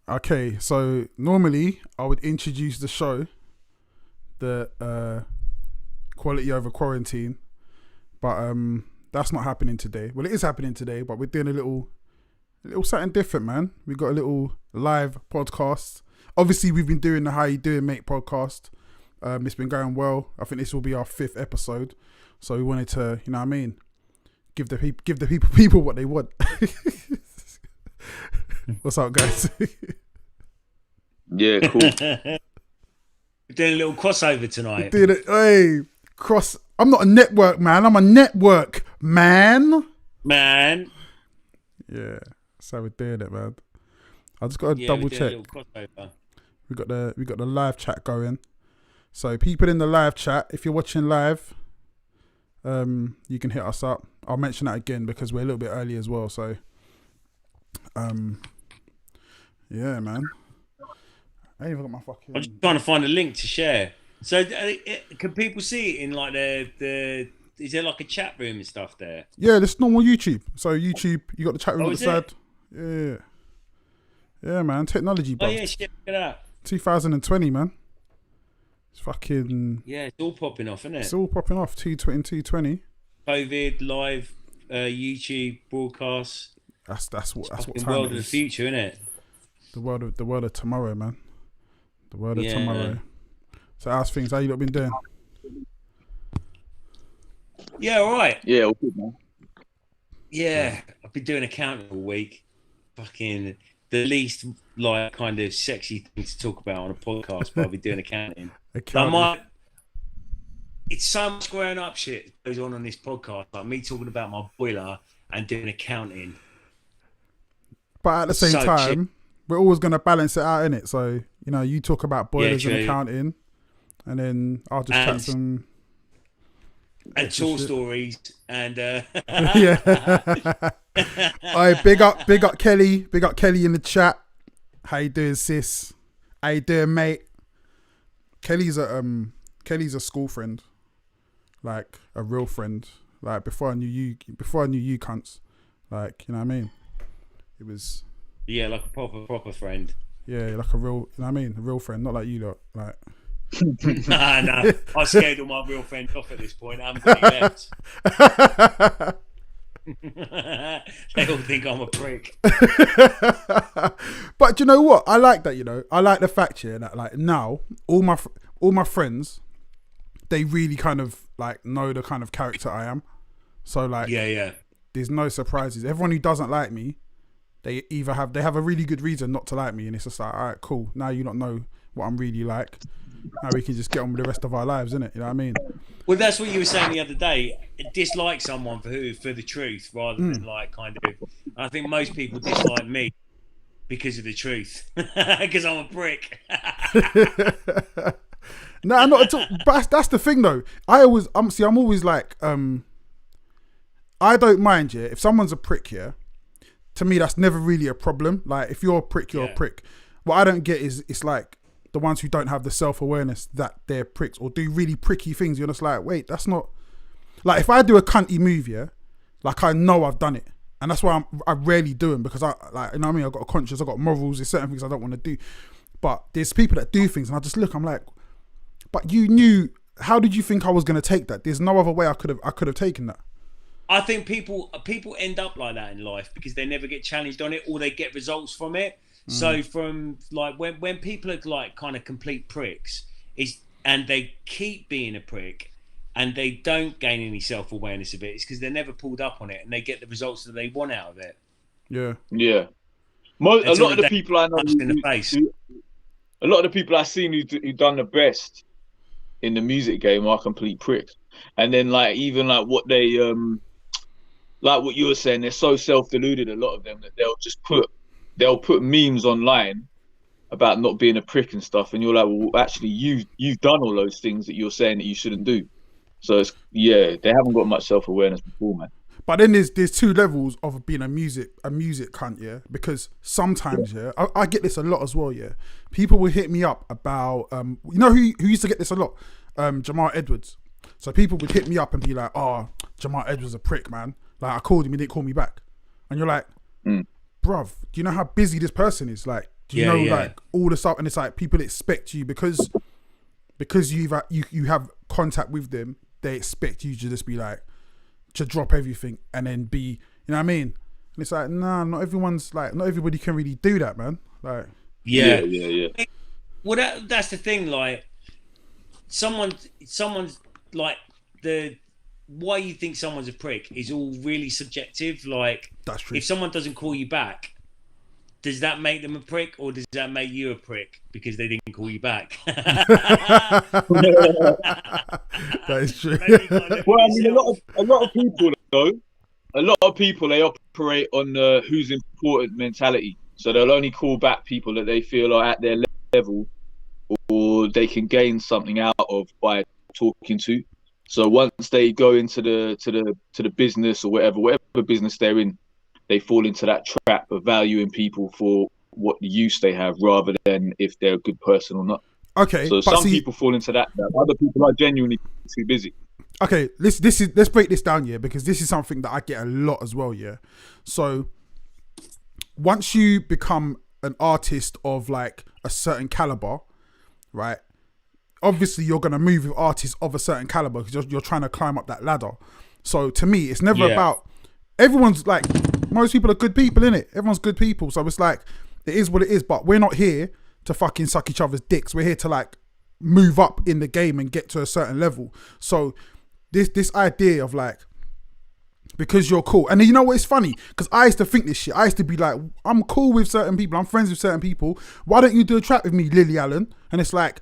Okay, so normally I would introduce the show, the quality over quarantine, but that's not happening today. Well, it is happening today, but we're doing a little something different, man. We got a little live podcast. Obviously, we've been doing the How You Doing, Mate podcast. It's been going well. I think this will be our 5th episode, so we wanted to, you know what I mean, give the people what they want. What's up, guys? Yeah, cool. We're doing a little crossover tonight. I'm not a network man. I'm a network man. Man. Yeah, so we're doing it, man. I just got to double check. We got the live chat going. So people in the live chat, if you're watching live, you can hit us up. I'll mention that again because we're a little bit early as well. So, yeah, man. I ain't even got my fucking. I'm just trying to find a link to share. So, can people see it in like the? Is there like a chat room and stuff there? Yeah, this normal YouTube. So YouTube, you got the chat room at the side. Yeah, man. Technology, bro. Oh yeah, check it out. 2020, man. It's fucking. Yeah, it's all popping off, isn't it? It's all popping off. 220. COVID live, YouTube broadcasts. That's what time the world it of the is. future, isn't it? The world of tomorrow, man. The world of Yeah. tomorrow. So how's things? How you lot been doing? Yeah, all right. Yeah, all good, man. Yeah, I've been doing accounting all week. Fucking the least like kind of sexy thing to talk about on a podcast, but I'll be doing accounting. It's so much growing up shit that goes on this podcast, like me talking about my boiler and doing accounting. But at the same time, we're always going to balance it out, innit? So, you know, you talk about boilers and accounting, and then I'll just chat some... And tour stories, and... Yeah. Alright, big up Kelly. Big up Kelly in the chat. How you doing, sis? How you doing, mate? Kelly's a school friend. Like, a real friend. Like, before I knew you cunts. Like, you know what I mean? It was... Yeah, like a proper friend. Yeah, like a real, you know what I mean? A real friend, not like you lot. Like... No. I scared all my real friends off at this point. I haven't got any left. They all think I'm a prick. But you know what? I like that, you know. I like the fact here that like now, all my friends, they really kind of like know the kind of character I am. So like, yeah. There's no surprises. Everyone who doesn't like me, they have a really good reason not to like me, and it's just like, all right, cool. Now you don't know what I'm really like. Now we can just get on with the rest of our lives, innit? You know what I mean? Well, that's what you were saying the other day. Dislike someone for the truth rather than like kind of. I think most people dislike me because of the truth, because I'm a prick. No, not at all. But that's the thing, though. I'm always like, I don't mind, yeah. If someone's a prick, yeah, to me that's never really a problem. Like if you're a prick, you're a prick. What I don't get is it's like the ones who don't have the self-awareness that they're pricks or do really pricky things. You're just like, wait, that's not like if I do a cunty move, yeah, like I know I've done it, and that's why I rarely do them because I like, you know what I mean. I've got a conscience, I've got morals. There's certain things I don't want to do, but there's people that do things, and I just look. I'm like, but you knew. How did you think I was going to take that? There's no other way I could have taken that. I think people end up like that in life because they never get challenged on it or they get results from it. So from like when people are like kind of complete pricks and they keep being a prick and they don't gain any self-awareness of it, it's because they're never pulled up on it and they get the results that they want out of it. Yeah. A lot of the people I know in the face. A lot of the people I've seen who done the best in the music game are complete pricks. And then like even like what they like what you were saying, they're so self-deluded, a lot of them, that they'll put memes online about not being a prick and stuff, and you're like, well, actually, you've done all those things that you're saying that you shouldn't do. So it's, they haven't got much self-awareness before, man. But then there's two levels of being a music cunt, yeah. Because sometimes, yeah, I get this a lot as well, yeah. People will hit me up about, you know who used to get this a lot, Jamal Edwards. So people would hit me up and be like, "Oh, Jamal Edwards is a prick, man. Like I called him, he didn't call me back," and you're like, "Bruv, do you know how busy this person is? Like Do you know like all the stuff? And it's like people expect you because you have contact with them. They expect you to just be like to drop everything and then be, you know what I mean? And it's like, nah, not everybody can really do that, man. Like, yeah. Well, that's the thing. Like, someone's like why you think someone's a prick is all really subjective. Like, that's true. If someone doesn't call you back, does that make them a prick, or does that make you a prick because they didn't call you back? That is true. Well, I mean, a lot of people though, they operate on who's important mentality. So they'll only call back people that they feel are at their level, or they can gain something out of by talking to. So once they go into the business or whatever business they're in, they fall into that trap of valuing people for what use they have rather than if they're a good person or not. Okay. So some people fall into that. Other people are genuinely too busy. Okay, let's break this down, yeah, because this is something that I get a lot as well, yeah. So once you become an artist of like a certain caliber, right? Obviously, you're gonna move with artists of a certain caliber because you're trying to climb up that ladder. So to me, it's never about everyone's like most people are good people, innit? Everyone's good people, so it's like it is what it is. But we're not here to fucking suck each other's dicks. We're here to like move up in the game and get to a certain level. So this idea of like, because you're cool, and you know what, it's funny because I used to think this shit. I used to be like, I'm cool with certain people, I'm friends with certain people, why don't you do a track with me, Lily Allen? And it's like,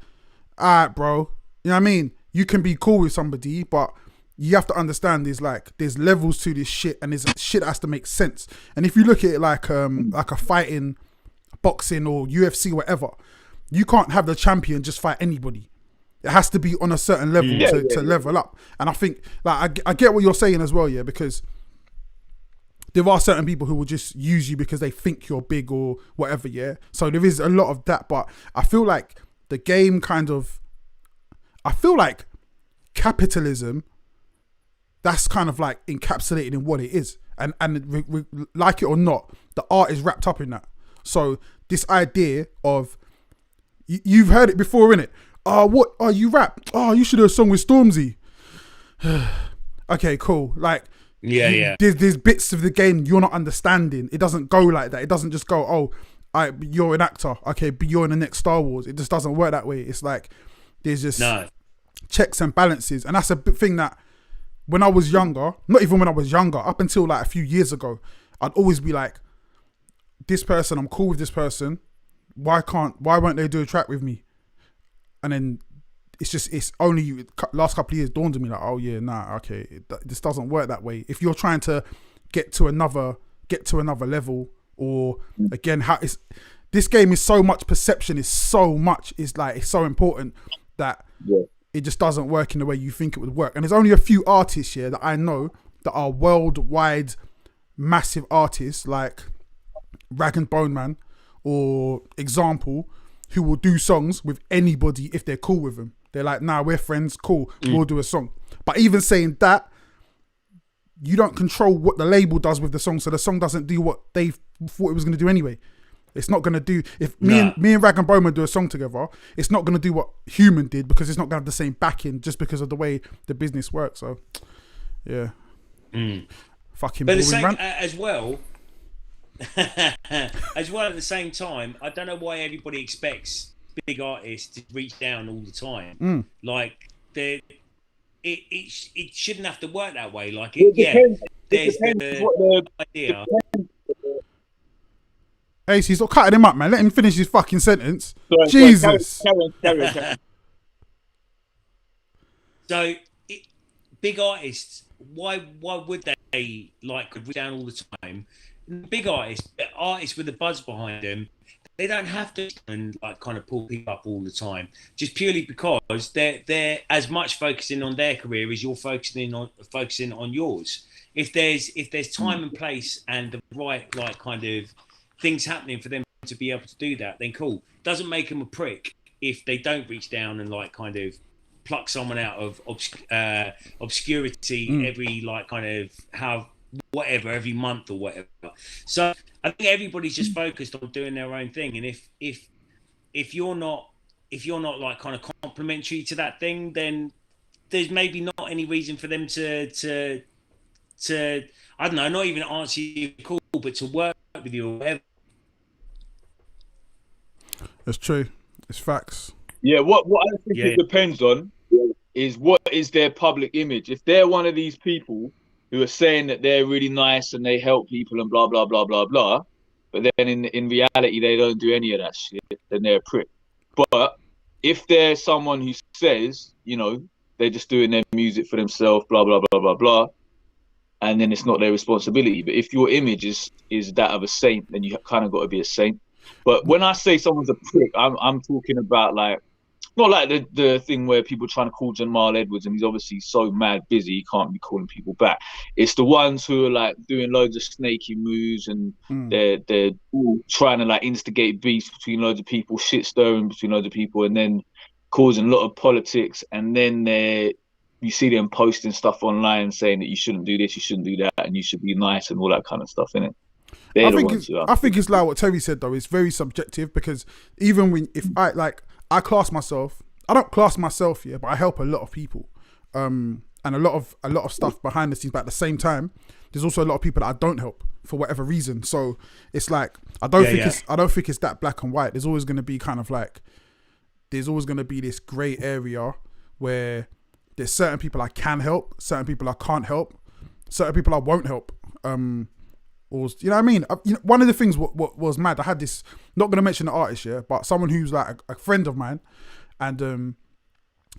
alright, bro, you know what I mean? You can be cool with somebody, but you have to understand there's levels to this shit, and there's shit that has to make sense. And if you look at it like a fighting, boxing or UFC or whatever, you can't have the champion just fight anybody. It has to be on a certain level to level up. And I think like I get what you're saying as well, yeah, because there are certain people who will just use you because they think you're big or whatever, yeah. So there is a lot of that, but I feel like the game I feel like capitalism, that's kind of like encapsulated in what it is, and like it or not, the art is wrapped up in that. So this idea of you've heard it before, innit? What? Oh, you rap? Oh, you should do a song with Stormzy. Okay, cool. Like, There's bits of the game you're not understanding. It doesn't go like that. It doesn't just go, you're an actor. Okay, but you're in the next Star Wars. It just doesn't work that way. It's like there's just checks and balances, and that's a big thing that when I was younger, not even when I was younger, up until like a few years ago, I'd always be like, this person, I'm cool with this person. Why won't they do a track with me? And then it's only last couple of years dawned on me like, oh yeah, nah, okay, this doesn't work that way. If you're trying to get to another level, or again, this game is so much perception, it's so important that it just doesn't work in the way you think it would work. And there's only a few artists here that I know that are worldwide massive artists like Rag and Bone Man or Example, who will do songs with anybody if they're cool with them. They're like, nah, we're friends, cool, we'll do a song. But even saying that, you don't control what the label does with the song, so the song doesn't do what they thought it was going to do anyway. It's not going to do, if me and Rag and Bowman do a song together, it's not going to do what Human did, because it's not going to have the same backing just because of the way the business works. So, yeah. Fucking but boring the same, rant. As well, at the same time, I don't know why everybody expects big artists to reach down all the time. Like, it shouldn't have to work that way. Like, there's the idea. Ace, he's not cutting him up, man. Let him finish his fucking sentence. Sorry, Jesus. Carry on. So, big artists, why would they like reach down all the time? Big artists with a buzz behind them, they don't have to and like kind of pull people up all the time, just purely because they're as much focusing on their career as you're focusing on yours. If there's time and place and the right like kind of things happening for them to be able to do that, then cool. Doesn't make them a prick if they don't reach down and like kind of pluck someone out of obscurity every like kind of whatever every month or whatever. So I think everybody's just focused on doing their own thing, and if you're not like kind of complimentary to that thing, then there's maybe not any reason for them to I don't know, not even answer your call, but to work with you or whatever. It's true. It's facts. Yeah, what I think it depends on is what is their public image. If they're one of these people who are saying that they're really nice and they help people and blah blah blah blah blah, but then in reality they don't do any of that shit, then they're a prick. But if they're someone who says, you know, they're just doing their music for themselves, blah blah blah blah blah, and then it's not their responsibility. But if your image is that of a saint, then you kind of got to be a saint. But when I say someone's a prick, I'm talking about like, not like the thing where people are trying to call Jamal Edwards and he's obviously so mad busy he can't be calling people back. It's the ones who are like doing loads of snaky moves and they're all trying to like instigate beefs between loads of people, shit stirring between loads of people, and then causing a lot of politics. And then you see them posting stuff online saying that you shouldn't do this, you shouldn't do that, and you should be nice and all that kind of stuff, innit? I think it's like what Terry said though. It's very subjective because even if I class myself, I don't class myself but I help a lot of people, and a lot of stuff behind the scenes. But at the same time, there's also a lot of people that I don't help for whatever reason. So it's like I don't think it's that black and white. There's always going to be kind of like there's always going to be this grey area where there's certain people I can help, certain people I can't help, certain people I won't help. Or, you know what I mean? One of the things what was mad, I had this, not going to mention the artist, but someone who's like a friend of mine, and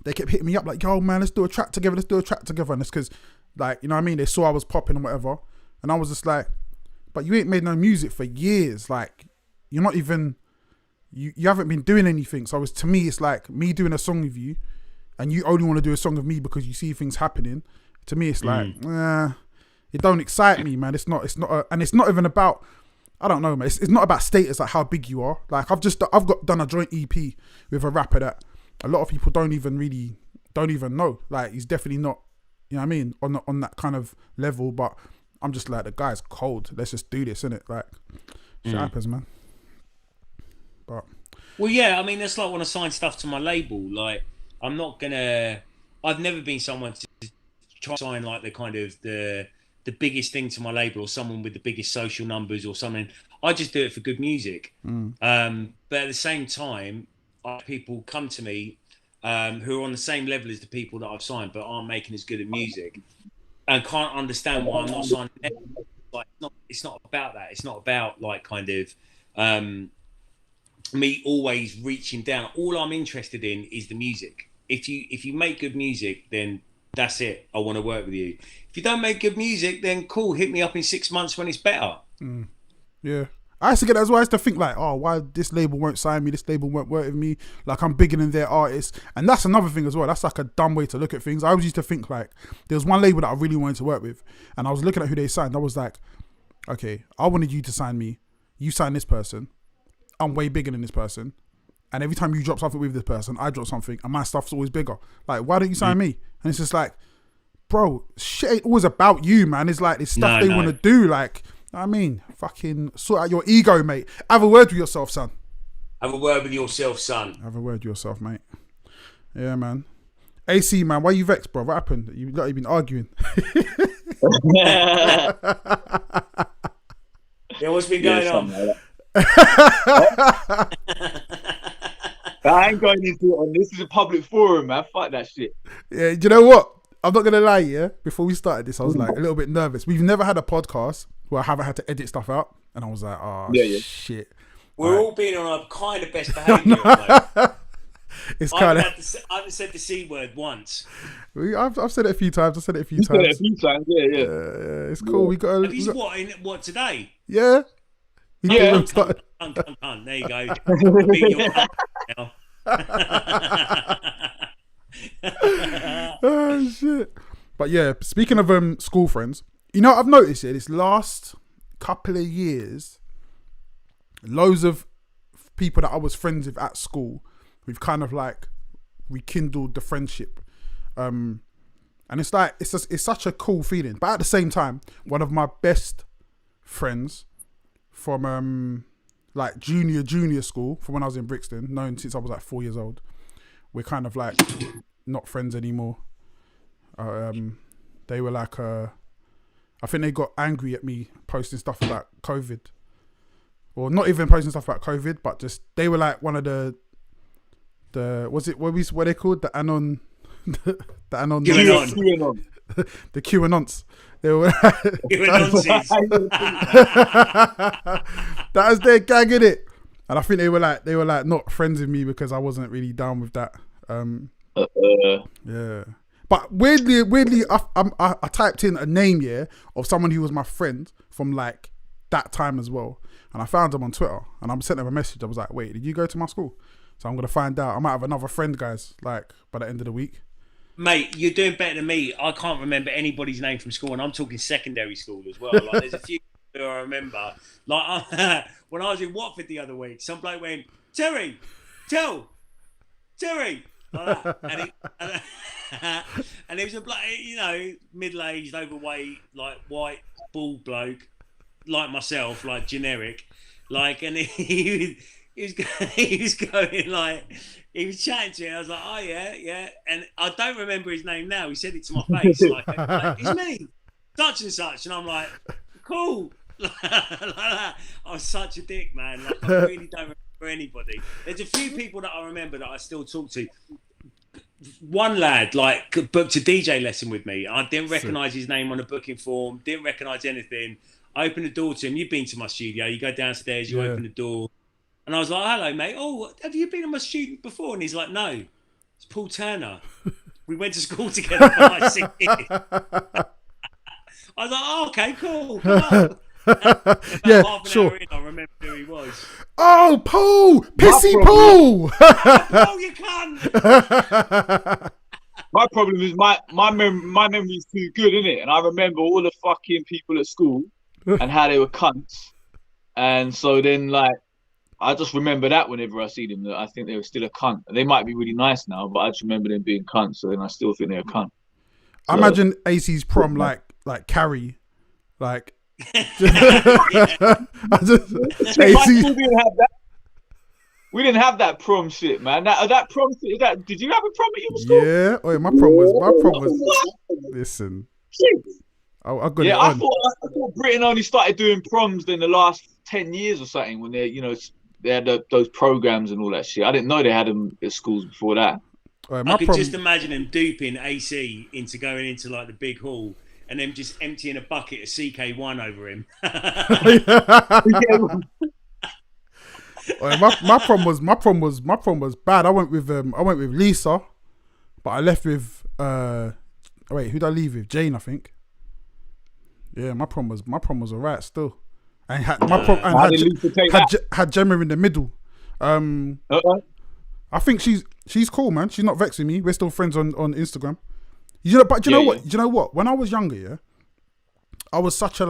they kept hitting me up like, yo man, let's do a track together, and it's because, like, you know what I mean, they saw I was popping and whatever, and I was just like, but you ain't made no music for years, like, you're not even, you haven't been doing anything. So to me, it's like me doing a song with you, and you only want to do a song with me because you see things happening. To me, it's like, it don't excite me, man. It's not even about, I don't know, man. It's not about status, like how big you are. Like I've done a joint EP with a rapper that a lot of people don't even know. Like he's definitely not, you know what I mean, on that kind of level. But I'm just like, the guy's cold. Let's just do this, innit? Like, shit happens, man. But well, yeah, I mean, that's like when I sign stuff to my label. Like, I've never been someone to try to sign like the kind of the biggest thing to my label or someone with the biggest social numbers or something. I just do it for good music. But at the same time, people come to me who are on the same level as the people that I've signed but aren't making as good at music and can't understand why I'm not signing them. Like, it's not about that. It's not about like kind of me always reaching down. All I'm interested in is the music. If you make good music, then that's it. I want to work with you. If you don't make good music, then cool. Hit me up in 6 months when it's better. Yeah. I used to get that as well. I used to think like, oh, why this label won't sign me? This label won't work with me. Like I'm bigger than their artists. And that's another thing as well. That's like a dumb way to look at things. I always used to think like, there was one label that I really wanted to work with. And I was looking at who they signed. I was like, okay, I wanted you to sign me. You sign this person. I'm way bigger than this person. And every time you drop something with this person, I drop something and my stuff's always bigger. Like, why don't you sign me? And it's just like, bro, shit ain't always about you, man. It's like, it's stuff they want to do. Like, I mean, fucking sort out your ego, mate. Have a word with yourself, son. Have a word with yourself, son. Have a word with yourself, mate. Yeah, man. AC, man, why you vexed, bro? What happened? You've been arguing. Yeah, what's been going on? I ain't going into it on this. Is a public forum, man. Fuck that shit. Yeah, do you know what? I'm not gonna lie, yeah. Before we started this, I was like a little bit nervous. We've never had a podcast where I haven't had to edit stuff out, and I was like, oh shit. We're all being on our kind of best behaviour. It's kind of. I haven't said the C word once. I've said it a few times. Said it a few times, yeah. It's cool. We got. What today? Yeah. There you go. Now. Oh shit! But yeah, speaking of school friends, you know, I've noticed this last couple of years, loads of people that I was friends with at school, we've kind of like rekindled the friendship, and And it's like, it's such a cool feeling. But at the same time, one of my best friends from like junior school, from when I was in Brixton, known since I was like 4 years old, we're kind of like not friends anymore. They were like, I think they got angry at me posting stuff about COVID. Or not even posting stuff about COVID, but just, they were like one of the what they called? The Anon, the Anon. QAnon. The QAnons. They were that was their gag, innit? And I think they were like not friends with me because I wasn't really down with that. Yeah. But weirdly, I typed in a name, of someone who was my friend from like that time as well, and I found him on Twitter, and I sent him a message. I was like, "Wait, did you go to my school?" So I'm gonna find out. I might have another friend, guys, like by the end of the week. Mate, you're doing better than me. I can't remember anybody's name from school, and I'm talking secondary school as well. Like, there's a few who I remember. Like, when I was in Watford the other week, some bloke went, Terry, like that. And he was a bloke, middle-aged, overweight, like white, bald bloke, like myself, like generic, like, and he was going like. He was chatting to me. I was like, "Oh yeah," and I don't remember his name now. He said it to my face, like "It's me, such and such," and I'm like, "Cool." like that. I was such a dick, man. Like, I really don't remember anybody. There's a few people that I remember that I still talk to. One lad like booked a DJ lesson with me. I didn't recognise his name on the booking form. Didn't recognise anything. I opened the door to him. You've been to my studio. You go downstairs. You open the door. And I was like, "Hello, mate. Oh, have you been on my student before?" And he's like, "No, it's Paul Turner. We went to school together for like 6 years." I was like, "Oh, okay, cool. Come on." Yeah, half an sure. hour in, I remember who he was. Oh, Paul! Pissy Paul! Oh, you can't. My problem is my memory is too good, isn't it? And I remember all the fucking people at school and how they were cunts. And so then, like, I just remember that whenever I see them, that I think they were still a cunt. They might be really nice now, but I just remember them being cunts, so then I still think they're a cunt. I imagine AC's prom like Carrie, like. AC. We didn't have that prom shit, man. That prom shit. Did you have a prom at your school? Yeah. Oh, my prom was. Listen. I got it on. I thought Britain only started doing proms in the last 10 years or something when they had those programs and all that shit. I didn't know they had them at schools before that. I could just imagine them duping AC into going into like the big hall and then just emptying a bucket of CK1 over him. My prom was bad. I went with Lisa, but I left with wait, who'd I leave with? Jane, I think. Yeah, my prom was alright still. And had Gemma in the middle. I think she's cool, man. She's not vexing me. We're still friends on Instagram. You know what? You know what? When I was younger, I was such a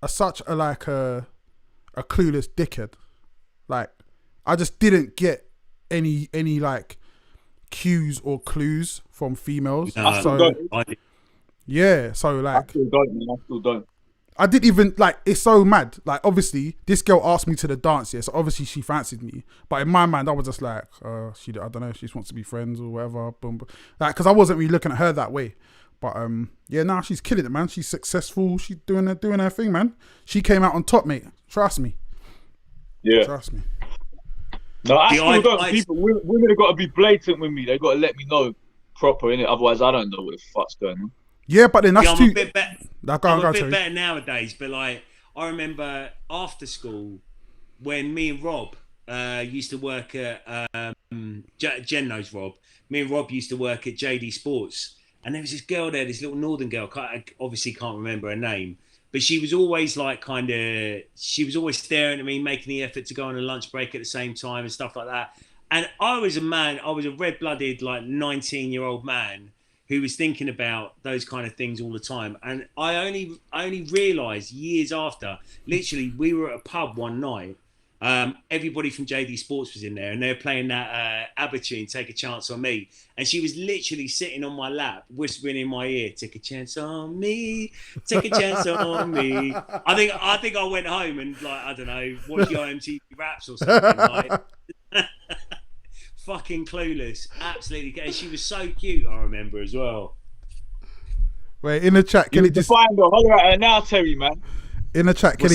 clueless dickhead. Like, I just didn't get any like cues or clues from females. So like, I still don't. I didn't even, like, it's so mad. Like, obviously, this girl asked me to the dance, so obviously she fancied me. But in my mind, I was just like, I don't know, she just wants to be friends or whatever. Boom. Like, because I wasn't really looking at her that way. But now she's killing it, man. She's successful. She's doing her thing, man. She came out on top, mate. Trust me. Yeah. Trust me. No, I still don't. Women have got to be blatant with me. They got to let me know proper, innit? Otherwise, I don't know what the fuck's going on. Yeah, but then that's I'm too. a bit better. I'm a bit better nowadays, but like I remember after school when me and Rob used to work at Jen knows Rob. Me and Rob used to work at JD Sports, and there was this girl there, this little northern girl. I obviously can't remember her name, but she was always like she was always staring at me, making the effort to go on a lunch break at the same time and stuff like that. And I was a red-blooded like 19-year-old man who was thinking about those kind of things all the time. And I only realised years after, literally, we were at a pub one night Everybody from JD Sports was in there, and they were playing that ABBA tune, "Take a Chance on Me," and she was literally sitting on my lap, whispering in my ear, "Take a chance on me, take a chance on me." I think I went home and, like, I don't know, watched the MTV Raps or something. Like, fucking clueless, absolutely. And she was so cute, I remember as well. Wait, in the chat, can it just find her? Holler at her now, Terry, man. in the chat? Can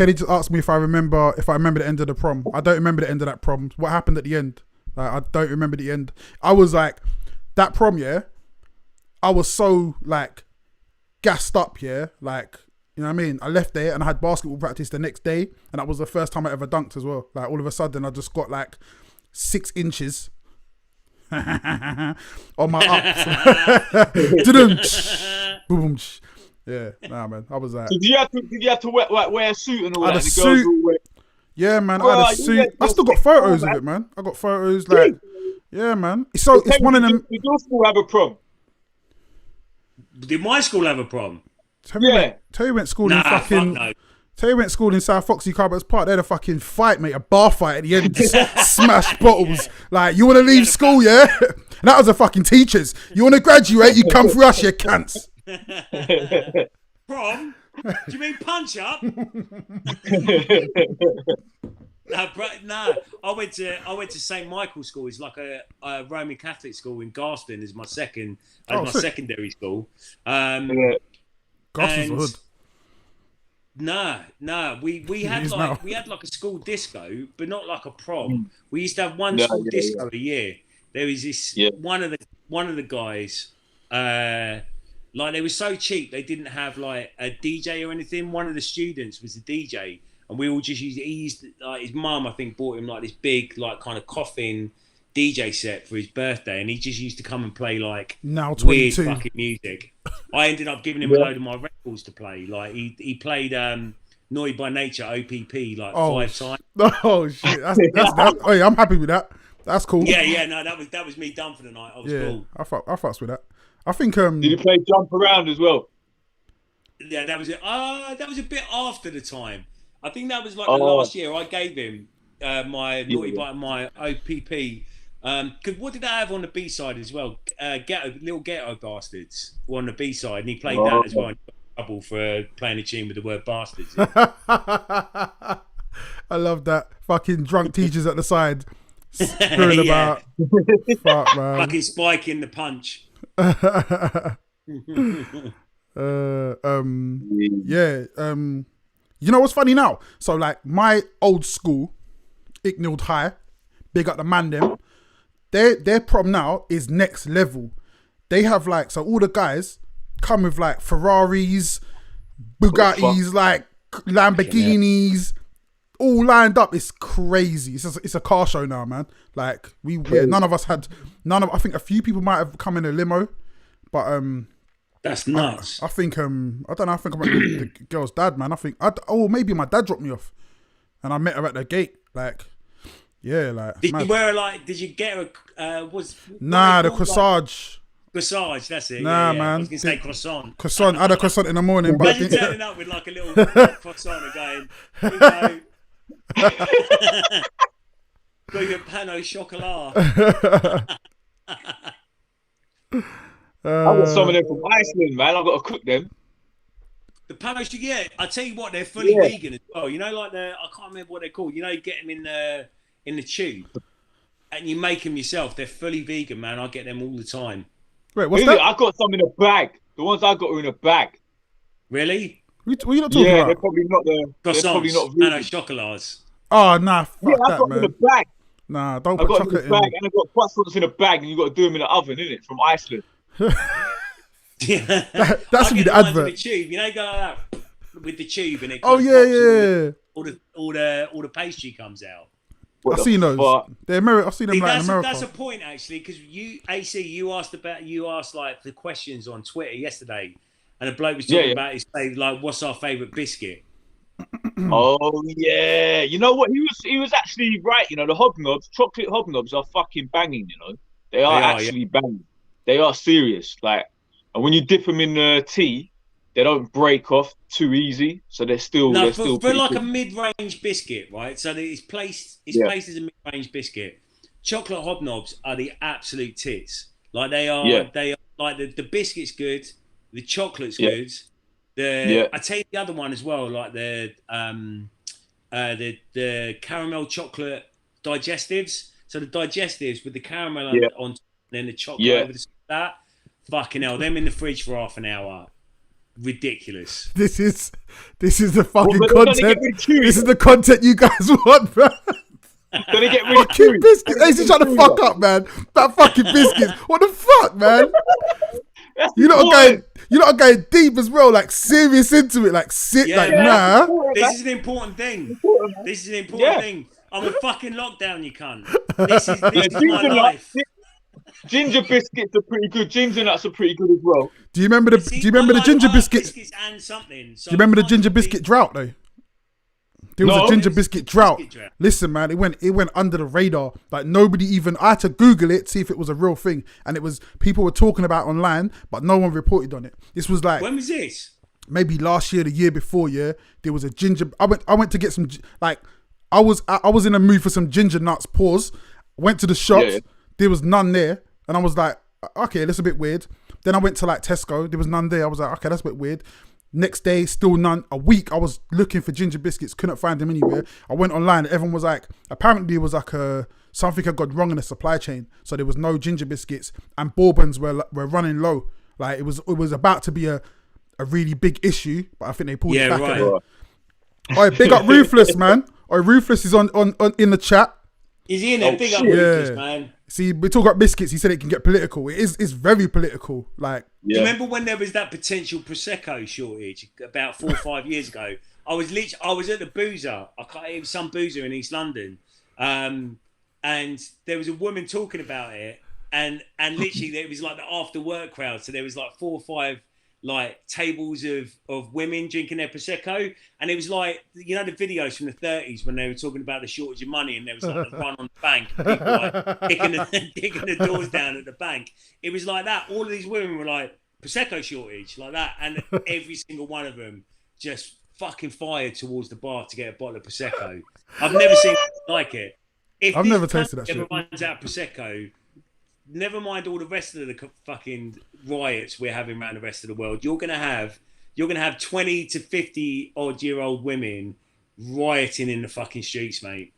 he just ask me if I remember the end of the prom? I don't remember the end of that prom. What happened at the end? Like, I don't remember the end. I was like, that prom, yeah. I was so like gassed up, yeah. Like, you know what I mean? I left there and I had basketball practice the next day, and that was the first time I ever dunked as well. Like, all of a sudden, I just got like 6 inches on my ups. Boom. Yeah, nah, man. I was like, so did you have to wear a suit and all that? A suit. Yeah, man. I had a suit. I still got photos of it, man. I got photos, like, yeah, man. It's one of them. Did your school have a prom? Did my school have a prom? Terry went school in fucking. No. Terry went school in South Foxy Carpets Park. They had a fucking fight, mate. A bar fight at the end. Smashed bottles. Like, you want to leave school, yeah? And that was the fucking teachers. You want to graduate? You come through us, you cunts. Prom? Do you mean punch up? No. I went to St Michael's School. It's like a Roman Catholic school in Garston. Is my secondary school. Garston's the hood. No. We had like a school disco, but not like a prom. We used to have one school disco a year. There was this one of the guys. Like, they were so cheap, they didn't have like a DJ or anything. One of the students was the DJ, and we all just used like, his mum, I think, bought him like this big, like, kind of coffin DJ set for his birthday, and he just used to come and play like weird fucking music. I ended up giving him a load of my records to play. Like, he played Naughty by Nature, OPP, like 5 times. Oh shit! That's hey, I'm happy with that. That's cool. Yeah. No, that was me done for the night. I was cool. I fucks with that. I think. Did you play Jump Around as well? Yeah, that was it. That was a bit after the time. I think that was like the last year I gave him my Naughty by my OPP. Because what did I have on the B side as well? Little Ghetto Bastards were on the B side, and he played that as well. And he got in trouble for playing a tune with the word bastards. I love that. Fucking drunk teachers at the side, screwing about. Fuck, man. Fucking spiking the punch. You know what's funny now? So, like, my old school, Icknield High, big up the man them. Their prom now is next level. They have like, so all the guys come with like Ferraris, Bugattis, like Lamborghinis, all lined up. It's crazy. It's a car show now, man. Like, none of us had. I think a few people might have come in a limo, but that's nuts. I think I don't know. I think I'm the girl's dad, man. I think maybe my dad dropped me off, and I met her at the gate. Like, yeah, like. Did you wear Did you get a? The corsage. Corsage, that's it. Nah, man. I was gonna say croissant. Croissant. I had a croissant in the morning, but imagine turning up with like a little croissant and going, you know, got your pan au chocolat. I got some of them from Iceland, man. I've got to cook them. The pan au chocolat, I tell you what, they're fully vegan as well. You know, like I can't remember what they're called. You know, you get them in the tube, and you make them yourself. They're fully vegan, man. I get them all the time. Wait, what's that? I got some in a bag. The ones I got are in a bag. Really? What are you not talking about? They're probably not They're probably not vegan. Pan au chocolats. Oh, nah, fuck I that, got man. in a bag. Nah, don't I put got chocolate in a bag, and I got croissants in a bag, and you got to do them in the oven, innit? From Iceland. Yeah, that should be the advert. The tube, you know, go like that with the tube, and it. Oh yeah. All the pastry comes out. I've seen those. I've seen them like in America. That's a point actually, because you asked like the questions on Twitter yesterday, and a bloke was talking about his favorite, like, what's our favorite biscuit? Oh yeah, you know what? He was actually right. You know, the hobnobs, chocolate hobnobs are fucking banging. You know, they are actually banging. They are serious. Like, and when you dip them in tea, break off too easy, so they're still for pretty like good. a mid-range biscuit, right? So it's placed as a mid-range biscuit. Chocolate hobnobs are the absolute tits. Like they are like the biscuit's good, the chocolate's good. I tell you the other one as well, like the caramel chocolate digestives. So the digestives with the caramel on and then the chocolate over that. Fucking hell, them in the fridge for half an hour. Ridiculous. This is the fucking content. This is the content you guys want, bro. Gonna get really fucking biscuits. Hey, he's trying to fuck up, man. That fucking biscuits. What the fuck, man? You're not going deep as well, like serious into it, like nah. This is an important thing. This is an important thing. I'm in fucking lockdown, you cunt. This is my life. Ginger biscuits are pretty good. Ginger nuts are pretty good as well. Do you remember the ginger biscuits? And something. So do you remember the ginger biscuit drought though? There was a ginger biscuit drought. Listen, man, it went under the radar. Like nobody even. I had to Google it, see if it was a real thing, and it was people were talking about it online, but no one reported on it. This was like, when was this? Maybe last year, the year before. Yeah, there was a ginger. I went to get some. Like, I was in a mood for some ginger nuts. Pause. Went to the shops. Yeah. There was none there, and I was like, okay, that's a bit weird. Then I went to like Tesco. There was none there. I was like, okay, that's a bit weird. Next day, still none. A week, I was looking for ginger biscuits, couldn't find them anywhere. I went online, everyone was like, apparently it was like something had gone wrong in the supply chain, so there was no ginger biscuits, and bourbons were running low. Like it was about to be a really big issue, but I think they pulled it back. Right. All right, big up Ruthless, man. All right, Ruthless is on in the chat. Is he in there? Big up Ruthless, man. See, we talk about biscuits. He said it can get political. It's very political. Like, do you remember when there was that potential prosecco shortage about 4 or 5 years ago? I was at the boozer. It was some boozer in East London, and there was a woman talking about it, and literally it was like the after work crowd. So there was like 4 or 5 like tables of women drinking their prosecco, and it was like, you know, the videos from the 30s when they were talking about the shortage of money, and there was like a run on the bank, and people like kicking the doors down at the bank. It was like that. All of these women were like, prosecco shortage, like that, and every single one of them just fucking fired towards the bar to get a bottle of prosecco. I've never seen like it. If I've never tasted that shit. If runs out of prosecco, never mind all the rest of the fucking riots we're having around the rest of the world. You're gonna have 20 to 50 odd year old women rioting in the fucking streets, mate.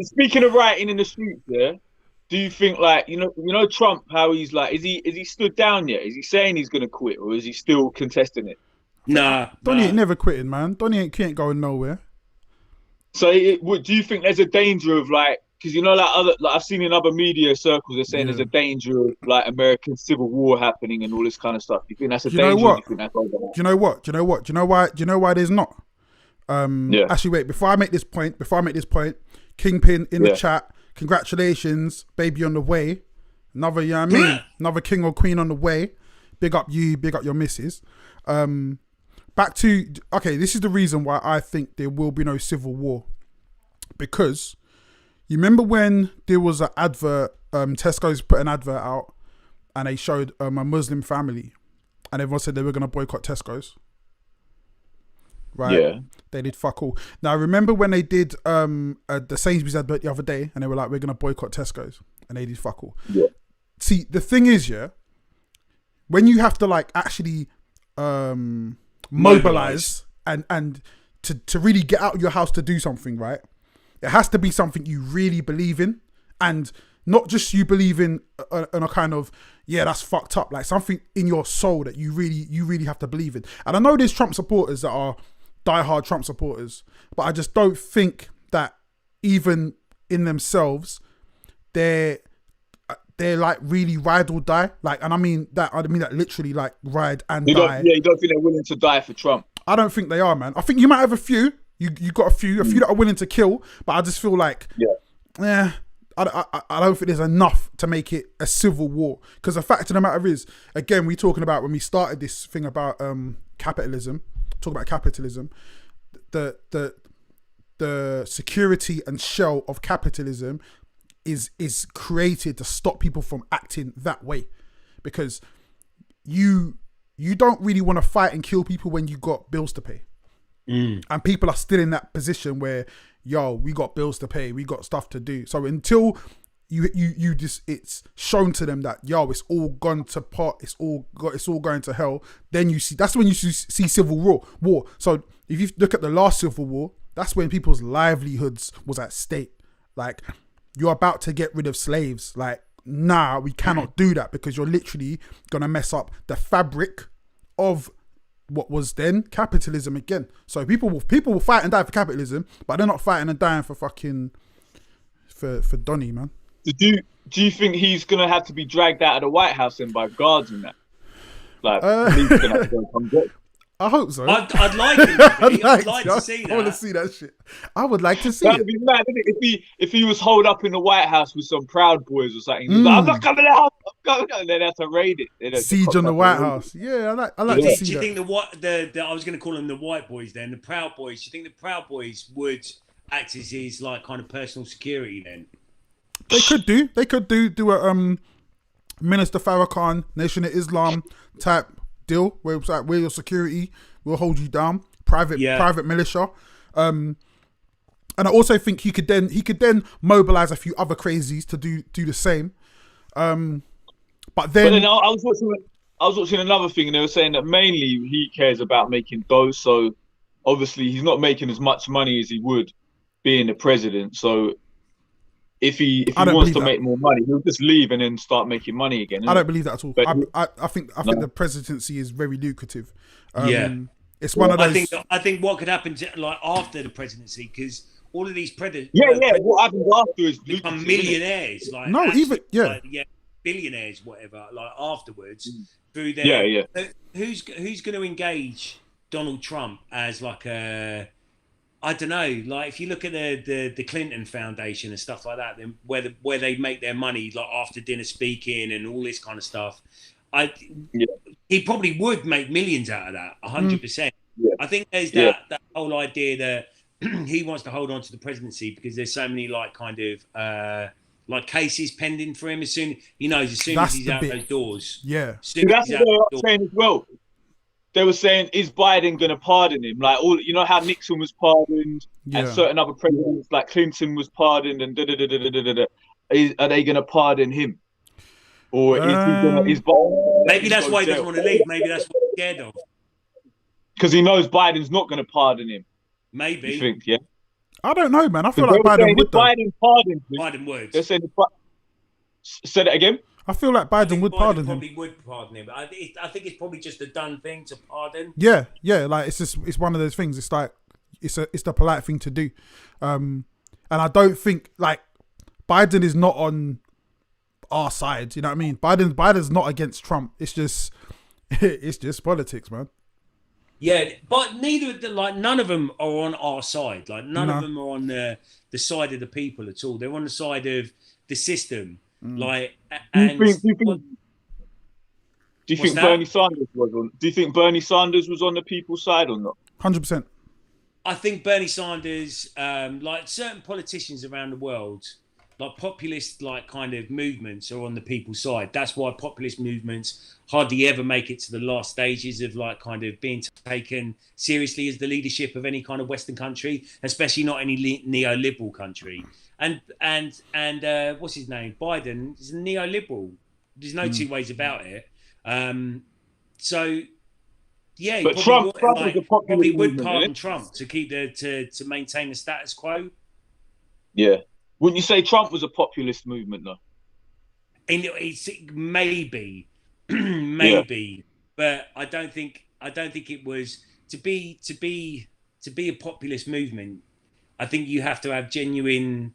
Speaking of rioting in the streets, do you think, like, you know Trump, how he's like, is he stood down yet? Is he saying he's gonna quit, or is he still contesting it? Nah, Donny ain't never quitting, man. Donny ain't going nowhere. So do you think there's a danger of, like, because like I've seen in other media circles, they're saying there's a danger of like American civil war happening and all this kind of stuff. Do you think that's a danger? Do you know what? Do you know why there's not? Actually, wait. Before I make this point, Kingpin in the chat. Congratulations, baby on the way. Another, you know what I mean? Another king or queen on the way. Big up you. Big up your missus. Back to this is the reason why I think there will be no civil war, because. You remember when there was an advert, Tesco's put an advert out and they showed a Muslim family and everyone said they were going to boycott Tesco's? Right? Yeah. They did fuck all. Now, remember when they did the Sainsbury's advert the other day and they were like, we're going to boycott Tesco's, and they did fuck all. Yeah. See, the thing is, when you have to like actually mobilize and to really get out of your house to do something, right? It has to be something you really believe in, and not just you believe in a kind of, that's fucked up, like something in your soul that you really have to believe in. And I know there's Trump supporters that are diehard Trump supporters, but I just don't think that even in themselves, they're like really ride or die. Like, and I mean that literally, like ride and die. You don't think they're willing to die for Trump? I don't think they are, man. I think you might have a few. You got a few that are willing to kill, but I just feel like, I don't think there's enough to make it a civil war. Because the fact of the matter is, again, we're talking about when we started this thing about capitalism, the security and shell of capitalism is created to stop people from acting that way, because you you don't really want to fight and kill people when you got bills to pay. And people are still in that position where, yo, we got bills to pay, we got stuff to do. So until you just, it's shown to them that, yo, it's all gone to pot, it's all going to hell, then you see, that's when you see civil war. So if you look at the last civil war, that's when people's livelihoods was at stake. Like, you're about to get rid of slaves. Like, nah, we cannot do that, because you're literally gonna mess up the fabric of what was then capitalism again. So people will fight and die for capitalism, but they're not fighting and dying for fucking for Donny, man. Do you think he's gonna have to be dragged out of the White House then by guards and that? Like, he's gonna have to go come get. I hope so. I'd like him. I'd like to see that. I want to see that shit. I would like to see That'd it. be mad, wouldn't it? If he was holed up in the White House with some Proud Boys or something. He's like, I'm not coming out. I'm going out. And then they have to raid it. Siege on the White House. Yeah, I like to see that. Do you think the I was going to call them the White Boys then, the Proud Boys? Do you think the Proud Boys would act as his like kind of personal security then? They could do a Minister Farrakhan, Nation of Islam type deal where it's like, we're your security, we'll hold you down, private militia. And I also think he could then mobilize a few other crazies to do the same. But then I was watching another thing, and they were saying that mainly he cares about making dough. So obviously he's not making as much money as he would being the president. So if he wants to make more money, he'll just leave and then start making money again. I don't believe that at all. I think the presidency is very lucrative. It's one of those. I think what could happen like after the presidency, because all of these predators. What happens after is become millionaires. Like billionaires, whatever. Like afterwards, through their Who's going to engage Donald Trump as like a, I don't know, like if you look at the Clinton Foundation and stuff like that, then where they make their money, like after dinner speaking and all this kind of stuff, he probably would make millions out of that, 100%. I think there's that whole idea that he wants to hold on to the presidency because there's so many like kind of like cases pending for him. As soon as he's out those doors. Yeah, that's what they were saying as well. They were saying, is Biden going to pardon him? Like, all, you know how Nixon was pardoned and certain other presidents like Clinton was pardoned and are they going to pardon him? Or is Biden... Maybe that's why he doesn't want to leave. Maybe that's what he's scared of. Because he knows Biden's not going to pardon him. Maybe. You think, yeah? I don't know, man. I feel like Biden would. Biden pardoned him. Biden would. They said, say that again? I feel like Biden would pardon him. Probably would pardon him. I think it's probably just a done thing to pardon. Yeah. Like it's one of those things. It's like it's the polite thing to do, and I don't think like Biden is not on our side. You know what I mean? Biden's not against Trump. It's just politics, man. Yeah, but none of them are on our side. Like none of them are on the side of the people at all. They're on the side of the system. Like, and do you think Bernie Sanders was on? Do you think Bernie Sanders was on the people's side or not? 100%. I think Bernie Sanders, like certain politicians around the world, like populist, like kind of movements are on the people's side. That's why populist movements hardly ever make it to the last stages of like kind of being taken seriously as the leadership of any kind of Western country, especially not any neoliberal country. And what's his name? Biden is a neoliberal. There's no two ways about it. So yeah, but Trump probably would pardon Trump to keep to maintain the status quo. Yeah. Wouldn't you say Trump was a populist movement though? And it's maybe, but I don't think it was to be a populist movement. I think you have to have genuine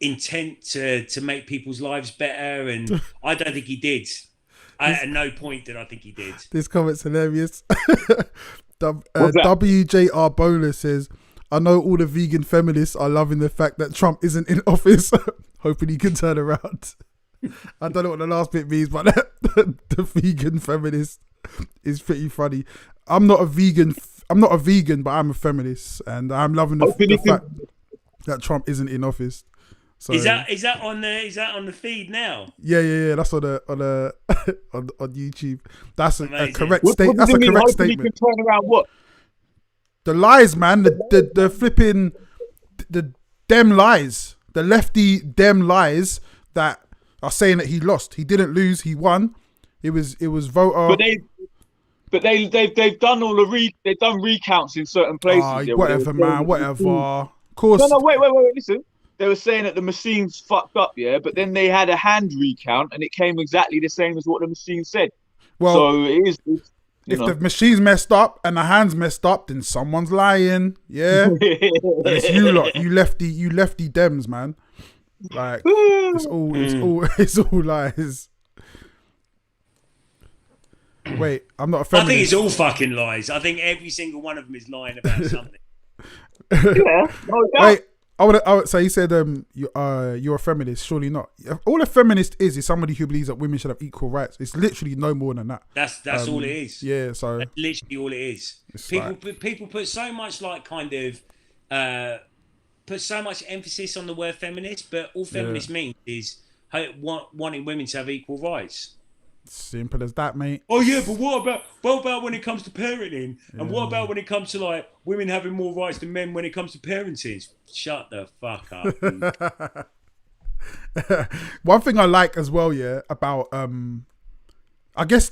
intent to make people's lives better, and I don't think he did. At no point did I think he did. This comment's hilarious. WJR Bowler says, I know all the vegan feminists are loving the fact that Trump isn't in office, hoping he can turn around. I don't know what the last bit means, but the vegan feminist is pretty funny. I'm not a vegan, but I'm a feminist, and I'm loving the fact that Trump isn't in office. So Is that on the feed now? yeah. That's on the on YouTube. That's a Amazing. correct What state. does That's it a mean? correct Hopefully, you statement. can turn around what? The lies, man. The flipping the dem lies. The lefty dem lies that are saying that he lost. He didn't lose. He won. It was voter. They've done all they've done recounts in certain places. Yeah, where they were Whatever, saying man. that the Whatever. machine- Of course. No, wait. Listen, they were saying that the machines fucked up, yeah, but then they had a hand recount and it came exactly the same as what the machine said. Well, So it is. if the machine's messed up and the hand's messed up, then someone's lying. Yeah. And it's you lot. You lefty Dems, man. Like it's all lies. Wait, I'm not a feminist. I think it's all fucking lies. I think every single one of them is lying about something. Yeah, no doubt. Wait, I would say you said you're a feminist. Surely not. All a feminist is somebody who believes that women should have equal rights. It's literally no more than that. That's all it is. Yeah, so That's literally all it is. People put so much put so much emphasis on the word feminist, but all feminist means is wanting women to have equal rights. Simple as that, mate. Oh yeah, but what about when it comes to parenting? And what about when it comes to like women having more rights than men when it comes to parenting? Shut the fuck up. One thing I like as well, yeah, about I guess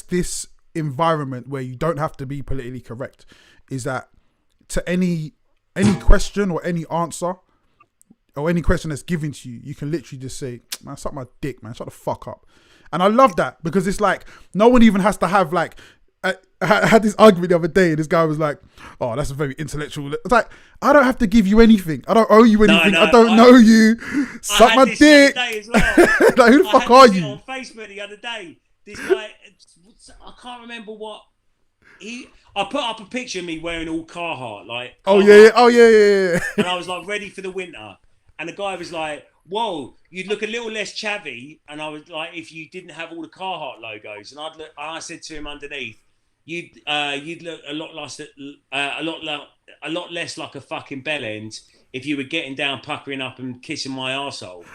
this environment where you don't have to be politically correct is that to any question or any answer or any question that's given to you, you can literally just say, man, suck my dick, man, shut the fuck up. And I love that because it's like no one even has to have like. I had this argument the other day, and this guy was like, "Oh, that's a very intellectual." It's like I don't have to give you anything. I don't owe you anything. I don't know you. Suck my dick. As well. Like who the fuck are you? On Facebook the other day, this guy, I can't remember what I put up a picture of me wearing all Carhartt, like. Yeah. And I was like ready for the winter, and the guy was like, "Whoa, you'd look a little less chavvy." And I was like, "If you didn't have all the Carhartt logos," and I said to him underneath, "You'd look a lot less like a fucking bellend if you were getting down, puckering up, and kissing my arsehole."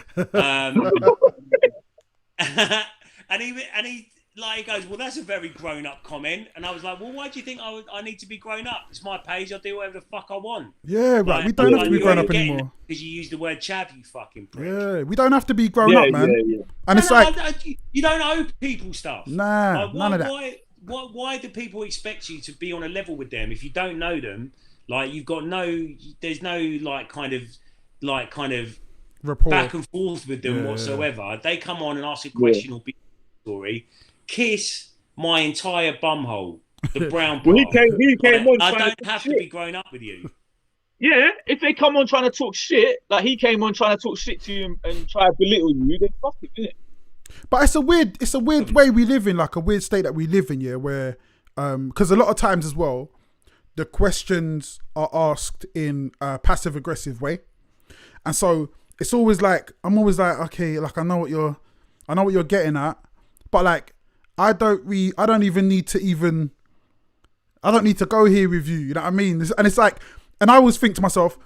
And he goes, "Well, that's a very grown-up comment." And I was like, "Well, why do you think I need to be grown up? It's my page. I'll do whatever the fuck I want." Yeah, right. We don't have to be grown up anymore. Because you use the word chav, you fucking prick. Yeah, we don't have to be grown up, man. Yeah. And it's like you don't owe people stuff. Nah, like, none of that. Why do people expect you to be on a level with them if you don't know them? Like there's no kind of rapport back and forth with them whatsoever. They come on and ask a question or be a story. Kiss my entire bumhole, the brown part. Well, he came on. I don't have to be grown up with you. Yeah, if they come on trying to talk shit, like he came on trying to talk shit to you and try to belittle you, then fuck it, innit? But it's a weird way we live in, like a weird state that we live in, yeah, where because a lot of times as well, the questions are asked in a passive aggressive way, and so it's always like I'm always like, okay, like I know what you're getting at, but like I don't even need to go here with you. You know what I mean? And it's like, and I always think to myself,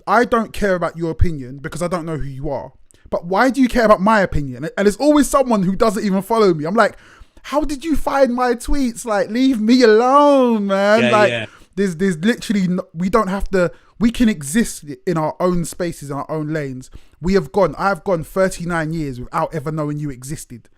I don't care about your opinion because I don't know who you are. But why do you care about my opinion? And there's always someone who doesn't even follow me. I'm like, how did you find my tweets? Like, leave me alone, man. There's literally we don't have to. We can exist in our own spaces, in our own lanes. I've gone 39 years without ever knowing you existed.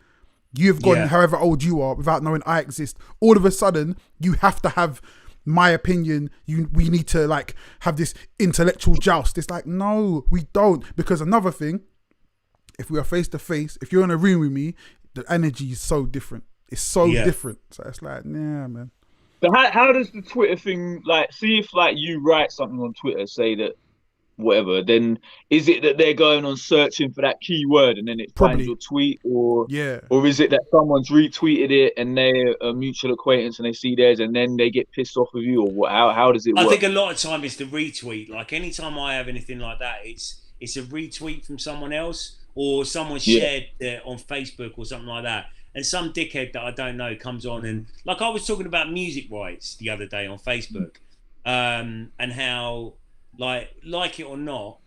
You've gone however old you are without knowing I exist. All of a sudden, you have to have my opinion. We need to like have this intellectual joust. It's like, no, we don't. Because another thing, if we are face to face, if you're in a room with me, the energy is so different. It's so different. So it's like, nah, man. But how does the Twitter thing, like, see if like you write something on Twitter, say that whatever, then is it that they're going on searching for that keyword and then it finds your tweet, or is it that someone's retweeted it and they're a mutual acquaintance and they see theirs and then they get pissed off with you, or what? How does it work? I think a lot of time it's the retweet. Like anytime I have anything like that, it's a retweet from someone else or someone shared it on Facebook or something like that. And some dickhead that I don't know comes on and, like, I was talking about music rights the other day on Facebook, and how, like it or not,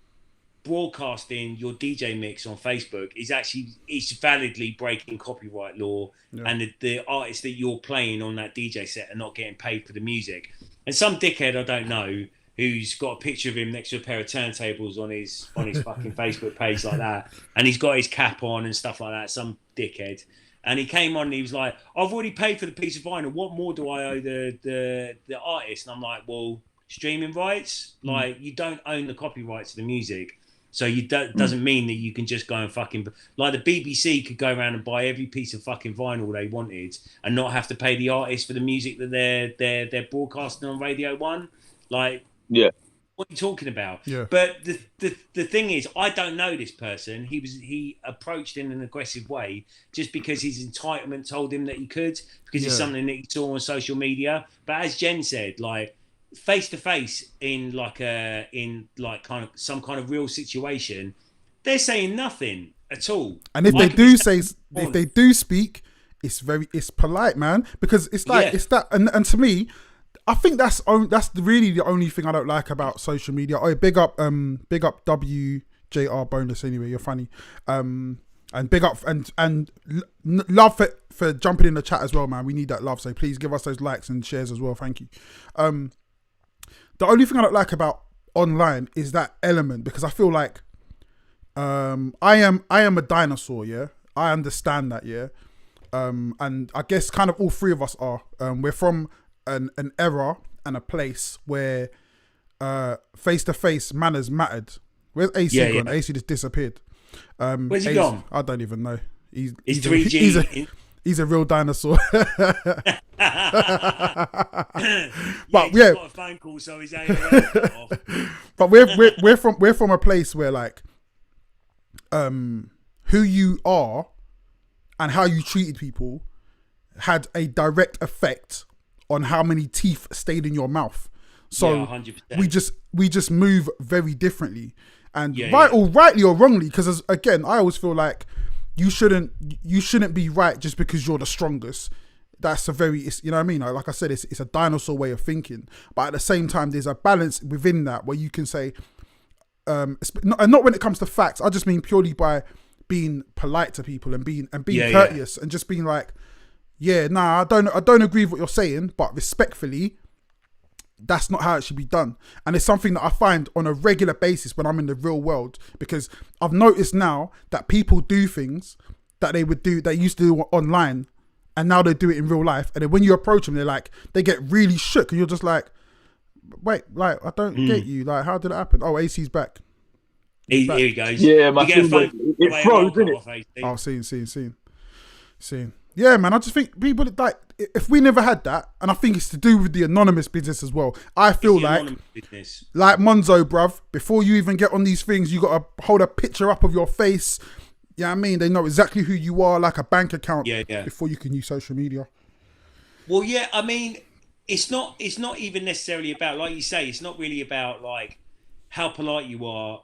broadcasting your DJ mix on Facebook it's validly breaking copyright law, and the artists that you're playing on that DJ set are not getting paid for the music. And some dickhead I don't know who's got a picture of him next to a pair of turntables on his fucking Facebook page like that, and he's got his cap on and stuff like that. Some dickhead. And he came on and he was like, "I've already paid for the piece of vinyl. What more do I owe the artist?" And I'm like, "Well, streaming rights, like you don't own the copyright to the music, so doesn't mean that you can just go and fucking like the BBC could go around and buy every piece of fucking vinyl they wanted and not have to pay the artist for the music that they're broadcasting on Radio 1. Like, yeah, what are you talking about?" Yeah. But the thing is, I don't know this person. He approached in an aggressive way just because his entitlement told him that he could, because it's something that he saw on social media. But as Jen said, like face to face in kind of some kind of real situation, they're saying nothing at all. And if they do speak, it's polite, man, because it's like it's that. And to me, I think that's really the only thing I don't like about social media. Oh, big up WJR bonus anyway. You're funny. And big up and love for jumping in the chat as well, man. We need that love, so please give us those likes and shares as well. Thank you. The only thing I don't like about online is that element, because I feel like I am a dinosaur. Yeah, I understand that. Yeah, and I guess kind of all three of us are. We're from an era and a place where face-to-face manners mattered. Where's AC gone? AC just disappeared. Where's he gone? I don't even know. He's 3G. He's a real dinosaur. But yeah, got a phone call, so he's off. But we're from a place where like who you are and how you treated people had a direct effect on how many teeth stayed in your mouth. So 100%. we just move very differently, and rightly or wrongly, because again, I always feel like you shouldn't be right just because you're the strongest. That's you know what I mean? Like I said, it's a dinosaur way of thinking, but at the same time, there's a balance within that where you can say, and not when it comes to facts. I just mean purely by being polite to people and being courteous and just being like, I don't agree with what you're saying, but respectfully, that's not how it should be done. And it's something that I find on a regular basis when I'm in the real world, because I've noticed now that people do things that they used to do online, and now they do it in real life. And then when you approach them, they get really shook, and you're just like, wait, like, I don't get you. Like, how did it happen? Oh, AC's back. Here he goes. Yeah, my phone. It froze, didn't it? Oh, seen. Yeah, man, I just think people, like, if we never had that, and I think it's to do with the anonymous business as well. I feel like Monzo, bruv, before you even get on these things, you got to hold a picture up of your face. Yeah, I mean, they know exactly who you are, like a bank account, before you can use social media. Well, yeah, I mean, it's not even necessarily about, like you say, it's not really about like how polite you are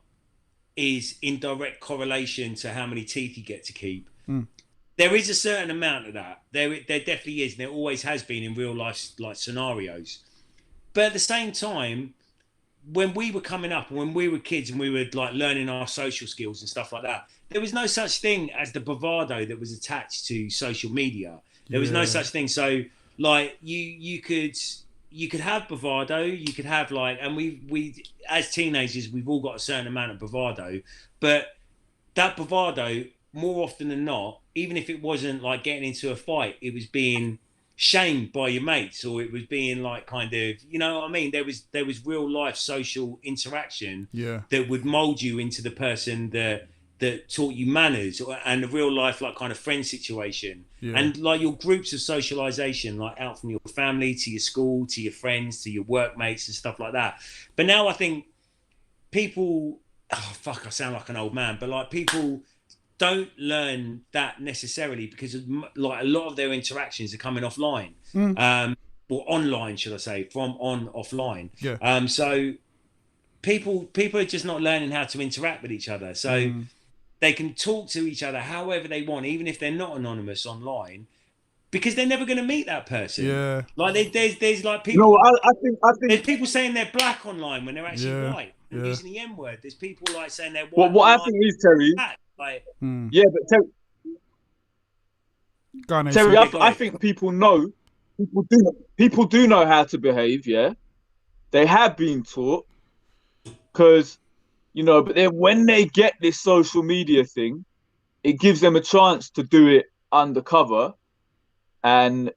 is in direct correlation to how many teeth you get to keep. There is a certain amount of that. There definitely is, and there always has been in real life, like, scenarios. But at the same time, when we were coming up, when we were kids and we were like learning our social skills and stuff like that, there was no such thing as the bravado that was attached to social media. There was no such thing. So like you could have bravado, you could have like, and we as teenagers, we've all got a certain amount of bravado, but that bravado, more often than not, even if it wasn't like getting into a fight, it was being shamed by your mates, or it was being like kind of, you know what I mean? There was real life social interaction that would mold you into the person that taught you manners, and a real life like kind of friend situation, and like your groups of socialization, like out from your family to your school to your friends to your workmates and stuff like that. But now I think people, oh fuck, I sound like an old man, but like people don't learn that necessarily, because like a lot of their interactions are coming offline, or online, should I say, from offline. So people are just not learning how to interact with each other. So they can talk to each other however they want, even if they're not anonymous online, because they're never going to meet that person. Yeah. Like there's like people. No, I think There's people saying they're black online when they're actually Yeah, white and yeah. using the N word. There's people like saying they're white. what I online, think is, Terry. black. Like, Yeah, but Go on, Terry, AC. I think people do know how to behave. Yeah, they have been taught, because but then when they get this social media thing, it gives them a chance to do it undercover and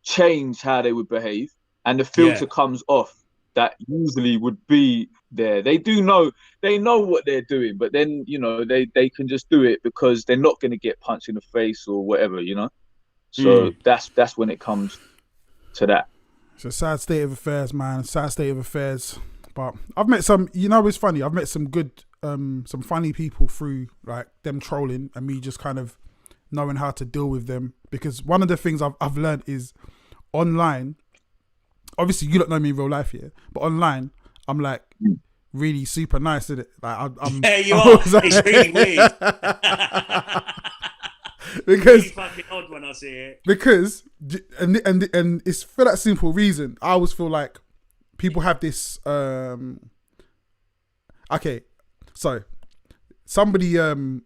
change how they would behave, and the filter comes off that usually would be there. They know what they're doing, but then they can just do it because they're not going to get punched in the face or whatever. So that's when it comes to that. It's a sad state of affairs, man. Sad state of affairs. But I've met some, it's funny. I've met some good, some funny people through like them trolling and me just kind of knowing how to deal with them. Because one of the things I've learned is online, obviously you don't know me in real life here, but online I'm like really super nice, isn't it? Like I'm yeah, you are. It's really weird. Because it's fucking odd when I see it. Because and it's for that simple reason. I always feel like people have this. Okay, so somebody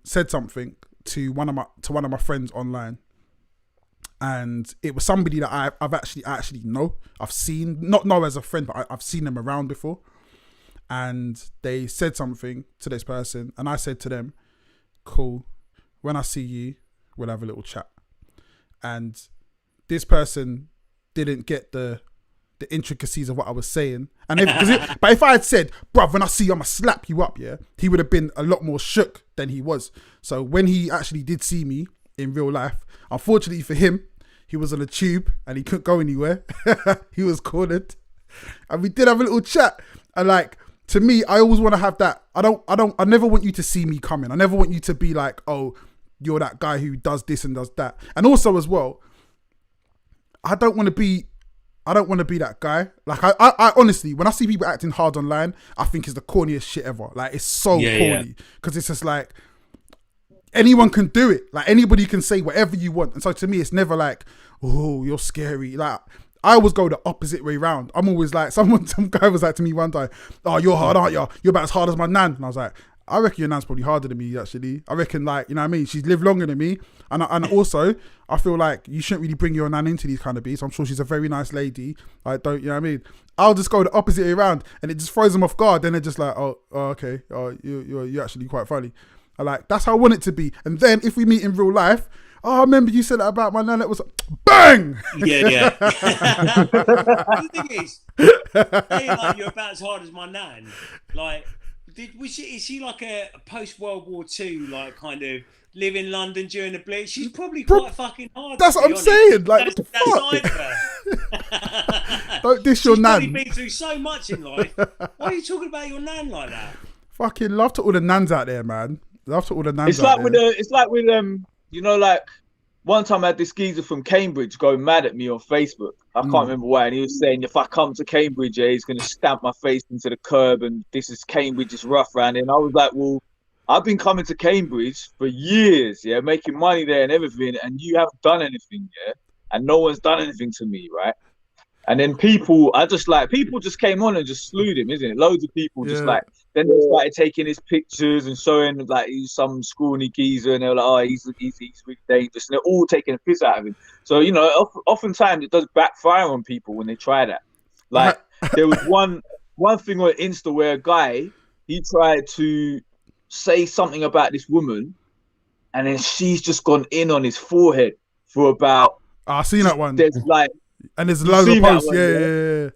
said something to one of my friends online, and it was somebody that I've actually know. I've seen, not know as a friend, but I've seen them around before. And they said something to this person, and I said to them, "Cool. When I see you, we'll have a little chat." And this person didn't get the intricacies of what I was saying. And but if I had said, "Bruv, when I see you, I'ma slap you up," yeah, he would have been a lot more shook than he was. So when he actually did see me in real life, unfortunately for him, he was on a tube and he couldn't go anywhere. He was cornered, and we did have a little chat. And like, to me, I always want to have that. I never want you to see me coming. I never want you to be like, "Oh, you're that guy who does this and does that." And also as well, I don't want to be that guy. Like I honestly, when I see people acting hard online, I think it's the corniest shit ever. Like, it's so corny, because it's just like anyone can do it. Like, anybody can say whatever you want. And so to me, it's never like, "Oh, you're scary." Like, I always go the opposite way round. I'm always like, some guy was like to me one time, "Oh, you're hard, aren't you? You're about as hard as my nan." And I was like, I reckon your nan's probably harder than me, actually. I reckon, like, you know what I mean? She's lived longer than me. And also, I feel like you shouldn't really bring your nan into these kind of beats. I'm sure she's a very nice lady. Like, don't, you know what I mean? I'll just go the opposite way around, and it just throws them off guard. Then they're just like, oh okay. Oh, you're actually quite funny. I like, that's how I want it to be. And then if we meet in real life, "Oh, I remember you said that about my nan." It was bang. Yeah. The thing is, saying like you're about as hard as my nan, like, is she like a post World War II, like, kind of live in London during the Blitz? She's probably quite fucking hard. That's what I'm saying. Like, what the fuck? Don't diss your nan. She's probably been through so much in life. Why are you talking about your nan like that? Fucking love to all the nans out there, man. Love to all the nans. It's like with like, one time I had this geezer from Cambridge go mad at me on Facebook. I can't remember why, and he was saying, if I come to Cambridge, yeah, he's going to stamp my face into the curb, and this is Cambridge, it's rough around here. And I was like, well, I've been coming to Cambridge for years, yeah, making money there and everything, and you haven't done anything, yeah, and no one's done anything to me, right? And then people just came on and just slewed him, isn't it? Loads of people just like, then they started taking his pictures and showing like he's some scrawny geezer, and they were like, "Oh, he's really dangerous," and they're all taking a piss out of him. So, oftentimes it does backfire on people when they try that. Like, there was one thing on Insta where a guy, he tried to say something about this woman, and then she's just gone in on his forehead for about. I've seen that one. There's like. And there's loads of posts, yeah.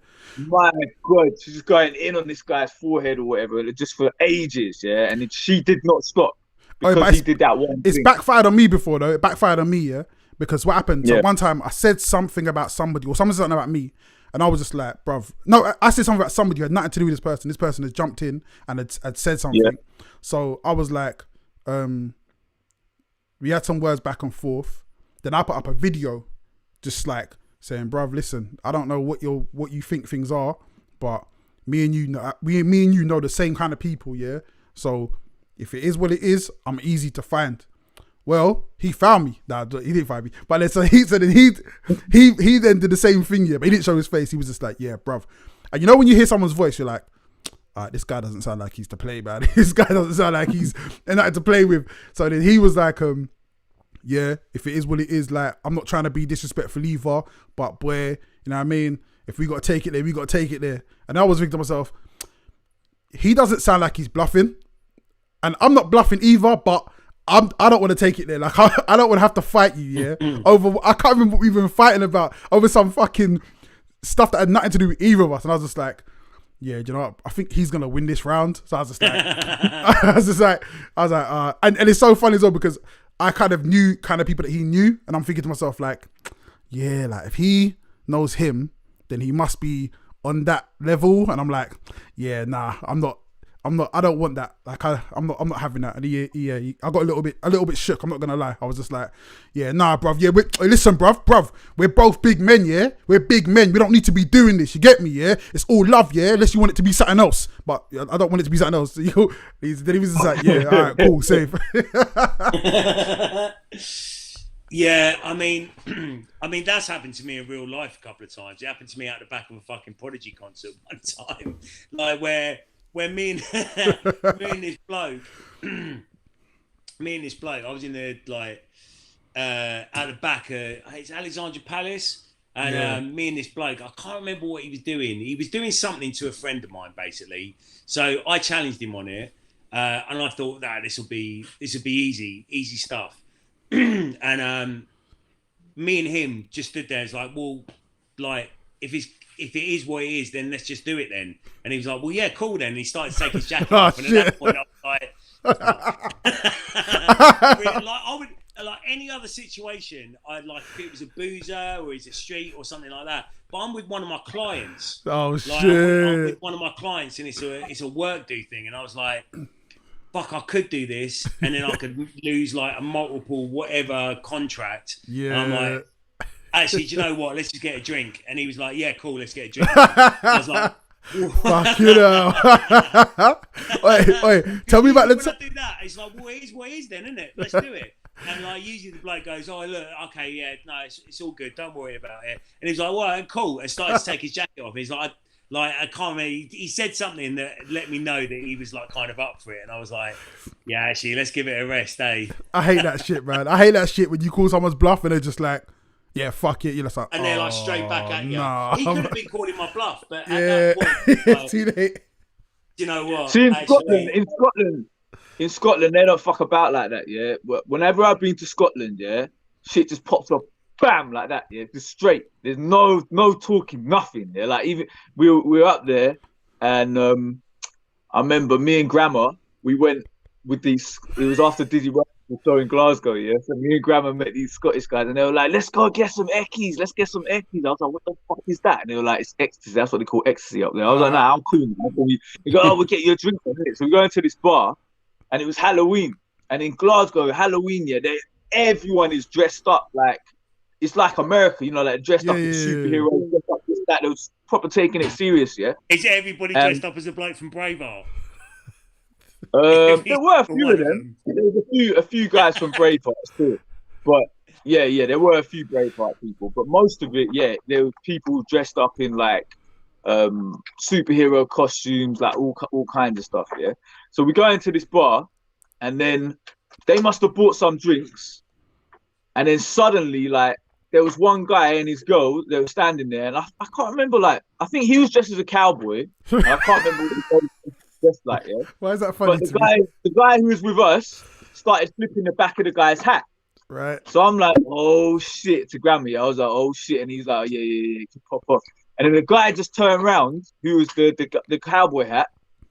My God, she's just going in on this guy's forehead or whatever, just for ages, yeah. And she did not stop because he did that one thing. It's backfired on me before, though. It backfired on me, yeah. Because what happened? So one time I said something about somebody, or someone said something about me, and I was just like, bruv. No, I said something about somebody who had nothing to do with this person. This person has jumped in and had said something. Yeah. So I was like, we had some words back and forth. Then I put up a video, just like, saying, "Bruv, listen, I don't know what you think things are, but me and you know the same kind of people, yeah. So if it is what it is, I'm easy to find." well, he found me. Nah, he didn't find me. But then, so he then did the same thing, yeah, but he didn't show his face. He was just like, yeah, bruv. And you know when you hear someone's voice, you're like, this guy doesn't sound like he's to play, man. This guy doesn't sound like he's nothing to play with. So then he was like, yeah, if it is what it is, like, I'm not trying to be disrespectful either, but boy, you know what I mean? If we got to take it there, we got to take it there. And I was thinking to myself, he doesn't sound like he's bluffing. And I'm not bluffing either, but I don't want to take it there. Like, I don't want to have to fight you, yeah? Over, I can't remember what we've been fighting about, over some fucking stuff that had nothing to do with either of us. And I was just like, yeah, do you know what? I think he's going to win this round. So I was just like, and it's so funny as well because I kind of knew kind of people that he knew. And I'm thinking to myself, like, yeah, like if he knows him, then he must be on that level. And I'm like, yeah, nah, I don't want that. Like I'm not having that. And I got a little bit shook. I'm not gonna lie. I was just like, yeah, nah, bruv. Yeah, listen, bruv. We're both big men, yeah. We're big men. We don't need to be doing this. You get me, yeah? It's all love, yeah. Unless you want it to be something else. But I don't want it to be something else. Then he was just like, yeah, all right, cool, safe. Yeah, I mean, that's happened to me in real life a couple of times. It happened to me out the back of a fucking Prodigy concert one time, like where me and this bloke, I was in the out the back. It's Alexandra Palace, and me and this bloke, I can't remember what he was doing. He was doing something to a friend of mine, basically. So I challenged him on it, and I thought that this will be easy stuff. And me and him just stood there. It's like, well, like if it is what it is, then let's just do it then. And he was like, well, yeah, cool then. And he started to take his jacket off. And at that point, I was like, I would, like any other situation, I'd like if it was a boozer or it's a street or something like that. But I'm with one of my clients. Oh, like, shit. I'm with one of my clients and it's a work do thing. And I was like, fuck, I could do this. And then I could lose like a multiple whatever contract. Yeah. And I'm like, actually, do you know what? Let's just get a drink. And he was like, yeah, cool, let's get a drink. I was like, fuck you know. wait, tell me about the when I do that, it's like, well, it is what it is then, isn't it? Let's do it. And like usually the bloke goes, oh look, okay, yeah, no, it's all good, don't worry about it. And he's like, well, cool, and started to take his jacket off. He's like, I can't remember. He said something that let me know that he was like kind of up for it, and I was like, yeah, actually, let's give it a rest, eh? I hate that shit, man. I hate that shit when you call someone's bluff and they're just like, yeah, fuck it. You're just like, and they're like straight back at you. Nah, he could have been calling my bluff, but at that point, like, too late. You know what? See, in Scotland, they don't fuck about like that, yeah. But whenever I've been to Scotland, yeah, shit just pops up, bam, like that, yeah, just straight. There's no talking, nothing. Yeah, like even we were up there, and I remember me and Grandma, we went with these. It was after Dizzy Rock show in Glasgow, yeah. So me and Grandma met these Scottish guys, and they were like, "Let's go get some eckies. Let's get some eckies." I was like, "What the fuck is that?" And they were like, "It's ecstasy. That's what they call ecstasy up there." I was like, "Nah, I'm cool." We go, "Oh, we'll get you a drink from it." So we go into this bar, and it was Halloween. And in Glasgow, Halloween, yeah, everyone is dressed up like it's like America, you know, like dressed up as superheroes, dressed up this, that. They was proper taking it serious, yeah. Is everybody dressed up as a bloke from Braveheart? There were a few of them. There was a few guys from Braveheart too, but yeah, there were a few Braveheart people. But most of it, yeah, there were people dressed up in like superhero costumes, like all kinds of stuff. Yeah. So we go into this bar, and then they must have bought some drinks, and then suddenly, like, there was one guy and his girl. They were standing there, and I can't remember. Like, I think he was dressed as a cowboy. I can't remember what he was dressed like. Yeah. Why is that funny? But the guy who was with us started flipping the back of the guy's hat. Right. So I'm like, oh shit, to Grammy. I was like, oh shit, and he's like, yeah, pop off. And then the guy just turned around, who was the cowboy hat.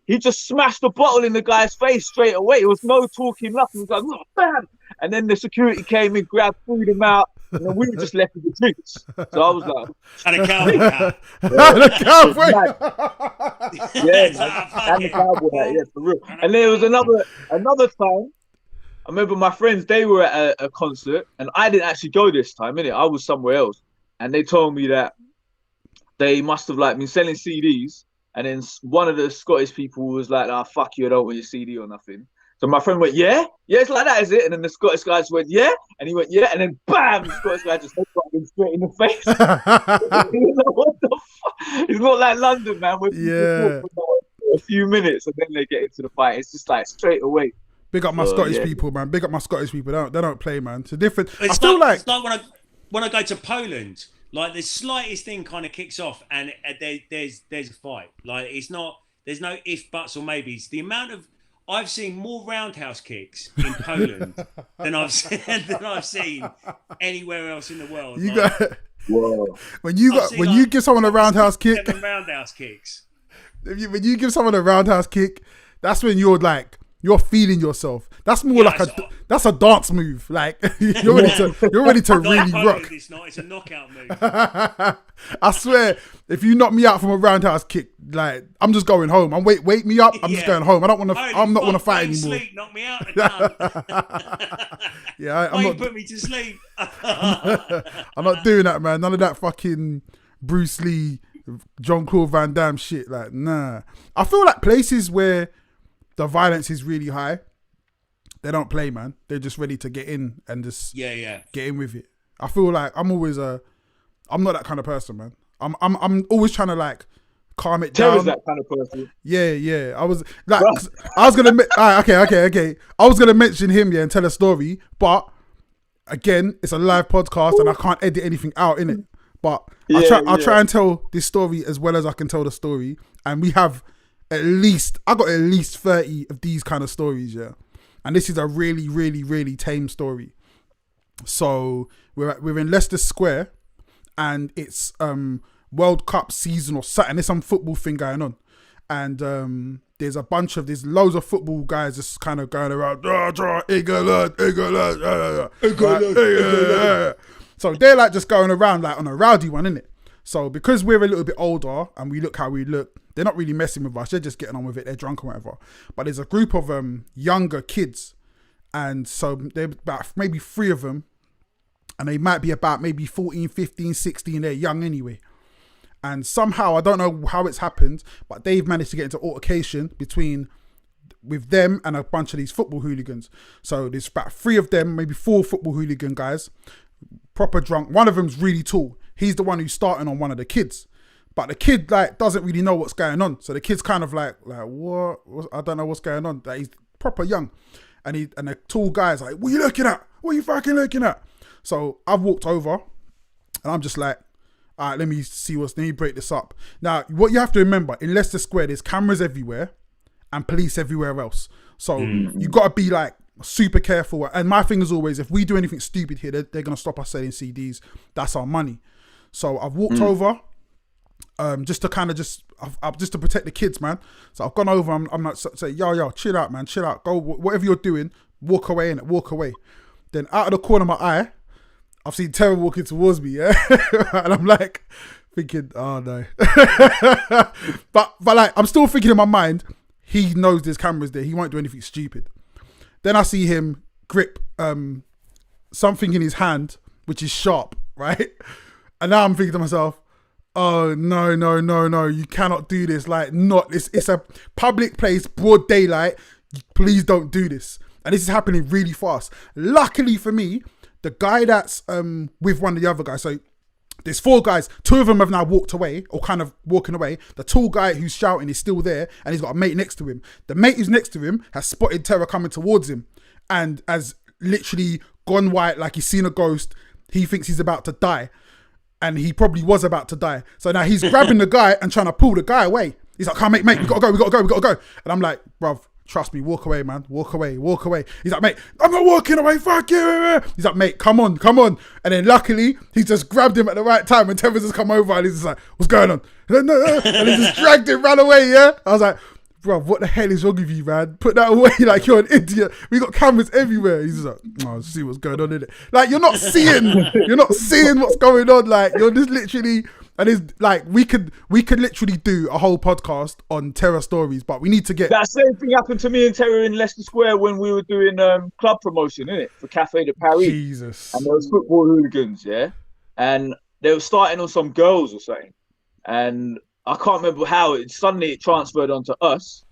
He just smashed the bottle in the guy's face straight away. It was no talking, nothing. It was like, oh, bam. And then the security came in, grabbed, threw him out, and then we were just left with the drinks. So I was like, and a cowboy hat. And a cowboy. Yeah, and the cowboy hat, yeah, for real. And then there was another time. I remember my friends, they were at a concert, and I didn't actually go this time, innit? I was somewhere else. And they told me that they must have like been selling CDs, and then one of the Scottish people was like, "Ah, fuck you, I don't want your CD or nothing." So my friend went, yeah, it's like that, is it? And then the Scottish guy just went, yeah, and he went, yeah, and then bam, the Scottish guy just headbutted him straight in the face. He's like, what the fuck? It's not like London, man, where people talk for a few minutes and then they get into the fight. It's just like straight away. Big up my Scottish people, man. Big up my Scottish people. They don't play, man. It's a different. It's like when I go to Poland, like the slightest thing kind of kicks off, and there's a fight. Like there's no if, buts, or maybes. The amount of I've seen more roundhouse kicks in Poland than I've seen anywhere else in the world. When you give someone a roundhouse kick, 7 roundhouse kicks. When you give someone a roundhouse kick, that's when you're feeling yourself. That's more that's a dance move. Like you're ready to really rock. It's not. It's a knockout move. I swear, if you knock me out from a roundhouse kick, like I'm just going home. Wake me up. I'm just going home. I'm not want to fight anymore. Sleep, knock me out. I'm not. Put me to sleep. I'm not doing that, man. None of that fucking Bruce Lee, Jean-Claude Van Damme shit. Like, nah. I feel like places where the violence is really high, they don't play, man. They're just ready to get in and just get in with it. I feel like I'm not that kind of person, man. I'm always trying to like calm it down. Terry's that kind of person. Yeah. I was gonna okay. I was gonna mention him, and tell a story, but again, it's a live podcast and I can't edit anything out in it. But I'll try and tell this story as well as I can tell the story, and we have I got at least 30 of these kind of stories, yeah. And this is a really, really, really tame story. So we're in Leicester Square, and it's World Cup season or something. There's some football thing going on, and there's loads of football guys just kind of going around. England. So they're like just going around like on a rowdy one, innit? So because we're a little bit older and we look how we look, they're not really messing with us. They're just getting on with it. They're drunk or whatever. But there's a group of younger kids, and so they're about maybe 3 of them, and they might be about maybe 14, 15, 16. They're young anyway. And somehow, I don't know how it's happened, but they've managed to get into altercation with them and a bunch of these football hooligans. So there's about 3 of them, maybe 4 football hooligan guys, proper drunk. One of them's really tall. He's the one who's starting on one of the kids. But the kid like doesn't really know what's going on. So the kid's kind of like what? I don't know what's going on. Like, he's proper young. And the tall guy's like, what are you looking at? What are you fucking looking at? So I've walked over and I'm just like, all right, let me break this up. Now, what you have to remember, in Leicester Square, there's cameras everywhere and police everywhere else. So you got to be like super careful. And my thing is always, if we do anything stupid here, they're going to stop us selling CDs. That's our money. So I've walked over just to kind of just to protect the kids, man. So I've gone over, I'm like, say, yo, chill out, man, chill out. Go, whatever you're doing, walk away, innit, walk away. Then out of the corner of my eye, I've seen Terry walking towards me, yeah? And I'm like, thinking, oh no. but like, I'm still thinking in my mind, he knows there's cameras there. He won't do anything stupid. Then I see him grip something in his hand, which is sharp, right? And now I'm thinking to myself, oh, no, you cannot do this. Like, it's a public place, broad daylight. Please don't do this. And this is happening really fast. Luckily for me, the guy that's with one of the other guys, so there's 4 guys, 2 of them have now walked away, or kind of walking away. The tall guy who's shouting is still there, and he's got a mate next to him. The mate who's next to him has spotted Terror coming towards him and has literally gone white, like he's seen a ghost. He thinks he's about to die. And he probably was about to die. So now he's grabbing the guy and trying to pull the guy away. He's like, come on, mate, we gotta go. And I'm like, bruv, trust me, walk away, man. Walk away. He's like, mate, I'm not walking away, fuck you. He's like, mate, come on. And then luckily, he just grabbed him at the right time and Tevez has come over and he's just like, what's going on? And he just dragged him, ran away, yeah? I was like, bro, what the hell is wrong with you, man? Put that away, like you're an idiot. We got cameras everywhere. He's just like, oh, see what's going on in it. Like, you're not seeing what's going on. Like, you're just literally, and it's like, we could literally do a whole podcast on terror stories, but we need to get. That same thing happened to me and Terry in Leicester Square when we were doing club promotion, innit? For Café de Paris. Jesus. And there was football hooligans, yeah? And they were starting on some girls or something. And I can't remember how it transferred onto us.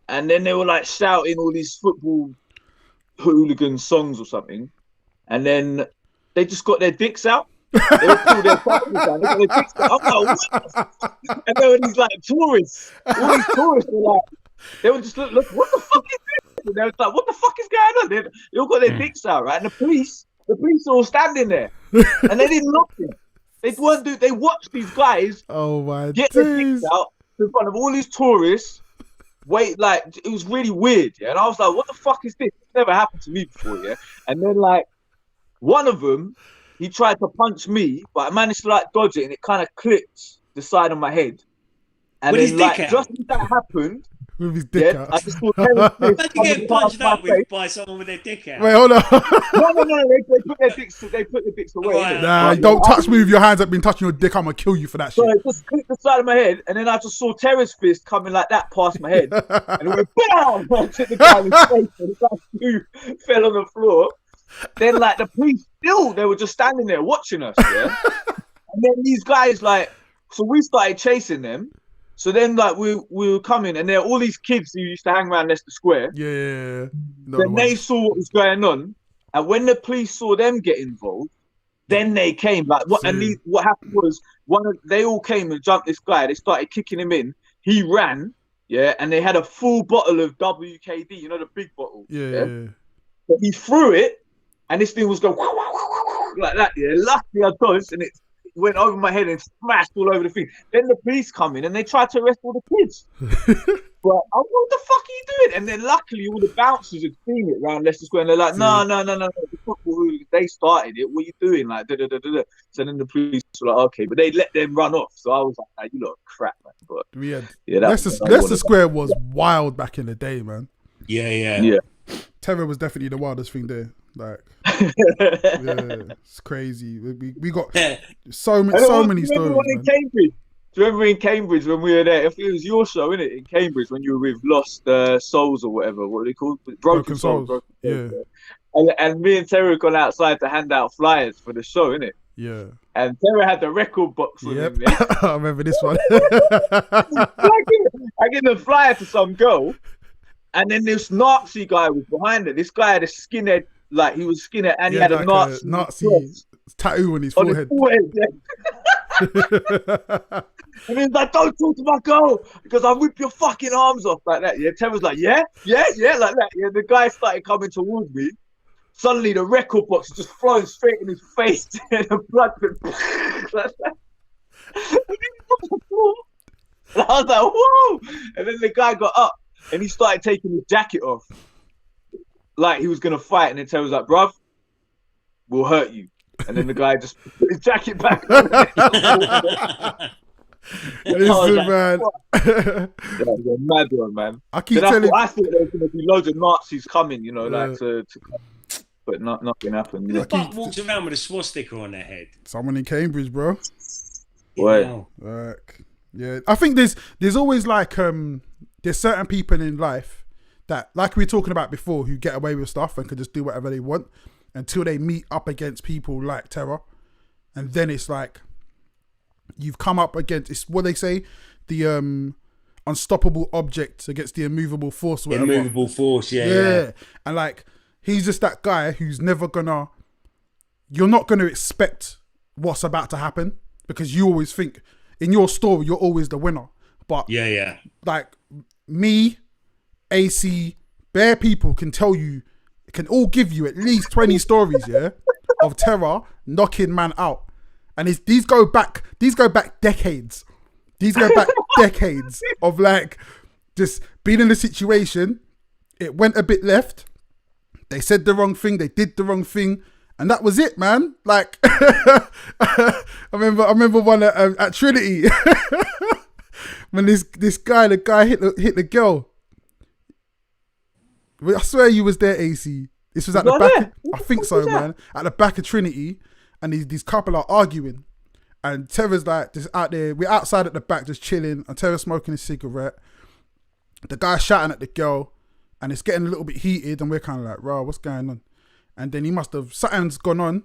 and then they were like shouting all these football hooligan songs or something, and then they just got their dicks out. They would pull their partners down. They got their dicks out. I'm like, what the fuck? And there were these like tourists. All these tourists were like, they would just look, what the fuck is this? And they was like, what the fuck is going on? They all got their dicks out, right? And the police are all standing there, and they didn't look them. They watched these guys get their dicks out in front of all these tourists. Wait, like, it was really weird, yeah. And I was like, what the fuck is this? It's never happened to me before, yeah. And then like one of them, he tried to punch me, but I managed to like dodge it, and it kind of clipped the side of my head. And with then like just as that happened, with his dick out. I just saw Terence Smith Imagine getting punched out face. by someone with their dick out. Wait, hold on. No, they put their dicks away. Right. Nah, don't touch me with your hands. I've been touching your dick. I'm gonna kill you for that shit. So it just clipped the side of my head, and then I just saw Terry's fist coming like that past my head, and it went BAM! I took the guy in his face, and the guy fell on the floor. Then like the police they were just standing there watching us, yeah. And then these guys like, so we started chasing them. So then like we were coming, and there are all these kids who used to hang around Leicester Square. Yeah. Then they saw what was going on, and when the police saw them get involved, then they came. Like what? And what happened was they all came and jumped this guy. They started kicking him in. He ran, yeah, and they had a full bottle of WKD, you know, the big bottle. Yeah. But he threw it, and this thing was going like that. Yeah, luckily I dodged, and it went over my head and smashed all over the thing. Then the police come in and they tried to arrest all the kids. But what the fuck are you doing? And then luckily all the bouncers had seen it around Leicester Square, and they're like, no, the football hooligans, they started it. What are you doing? Like, da. So then the police were like, okay, but they let them run off. So I was like, nah, you lot are crap, man. But Leicester Square was wild back in the day, man. Yeah. Terror was definitely the wildest thing there. Like, yeah, it's crazy. We got so many stories. In Cambridge? Do you remember in Cambridge when we were there? If it was your show, innit? In Cambridge when you were with Lost Souls or whatever, what are they called? Broken Souls. Yeah. And me and Terry gone outside to hand out flyers for the show, innit? Yeah. And Terry had the record box with him. Yeah? I remember this one. I give the flyer to some girl, and then this Nazi guy was behind it. This guy had a skinhead. Like he was skinhead, and he had like a Nazi tattoo on his forehead. And he's like, "Don't talk to my girl because I'll rip your fucking arms off," like that. Yeah, Terry was like, "Yeah, like that." Yeah, the guy started coming towards me. Suddenly, the record box just flowing straight in his face, and the blood went like that. And I was like, "Whoa!" And then the guy got up and he started taking his jacket off. Like he was gonna fight, and then Terry was like, "Bruv, we'll hurt you." And then the guy just put his jacket back on. Listen, man. Yeah, mad one, man. I keep telling. I thought there was gonna be loads of Nazis coming, you know, like to but nothing happened. Who the fuck walks around with a swastika on their head? Someone in Cambridge, bro. Right. Like, yeah, I think there's always like there's certain people in life that, like we were talking about before, who get away with stuff and can just do whatever they want until they meet up against people like Terror. And then it's like, you've come up against, it's what they say, the unstoppable object against the immovable force. Whatever. Immovable force, yeah. And like, he's just that guy who's never you're not gonna expect what's about to happen because you always think, in your story, you're always the winner. But like me, AC, bare people can all give you at least 20 stories, of Terror knocking man out. And these go back decades. These go back decades of like just being in a situation. It went a bit left. They said the wrong thing. They did the wrong thing. And that was it, man. Like, I remember one at Trinity when the guy hit the girl. I swear you was there, AC. This was at the back. I think so, man. At the back of Trinity, and these couple are arguing, and Terror's like just out there. We're outside at the back, just chilling, and Terror's smoking a cigarette. The guy's shouting at the girl, and it's getting a little bit heated, and we're kind of like, "Raw, what's going on?" And then he must have something's gone on,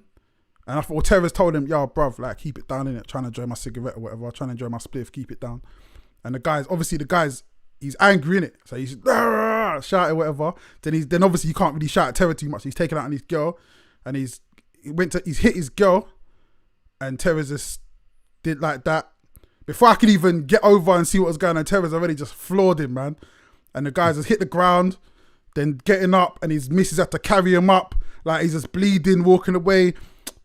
and I thought Terror's told him, "Yo, bruv, like keep it down, innit? Trying to enjoy my cigarette or whatever. Trying to enjoy my spliff, keep it down." And the guy's he's angry in it, so he's shouting whatever. Then obviously you can't really shout at Terror too much. He's taken out on his girl, and he's hit his girl, and Terror's just did like that. Before I could even get over and see what was going on, Terror's already just floored him, man. And the guys just hit the ground, then getting up, and his missus had to carry him up, like he's just bleeding, walking away.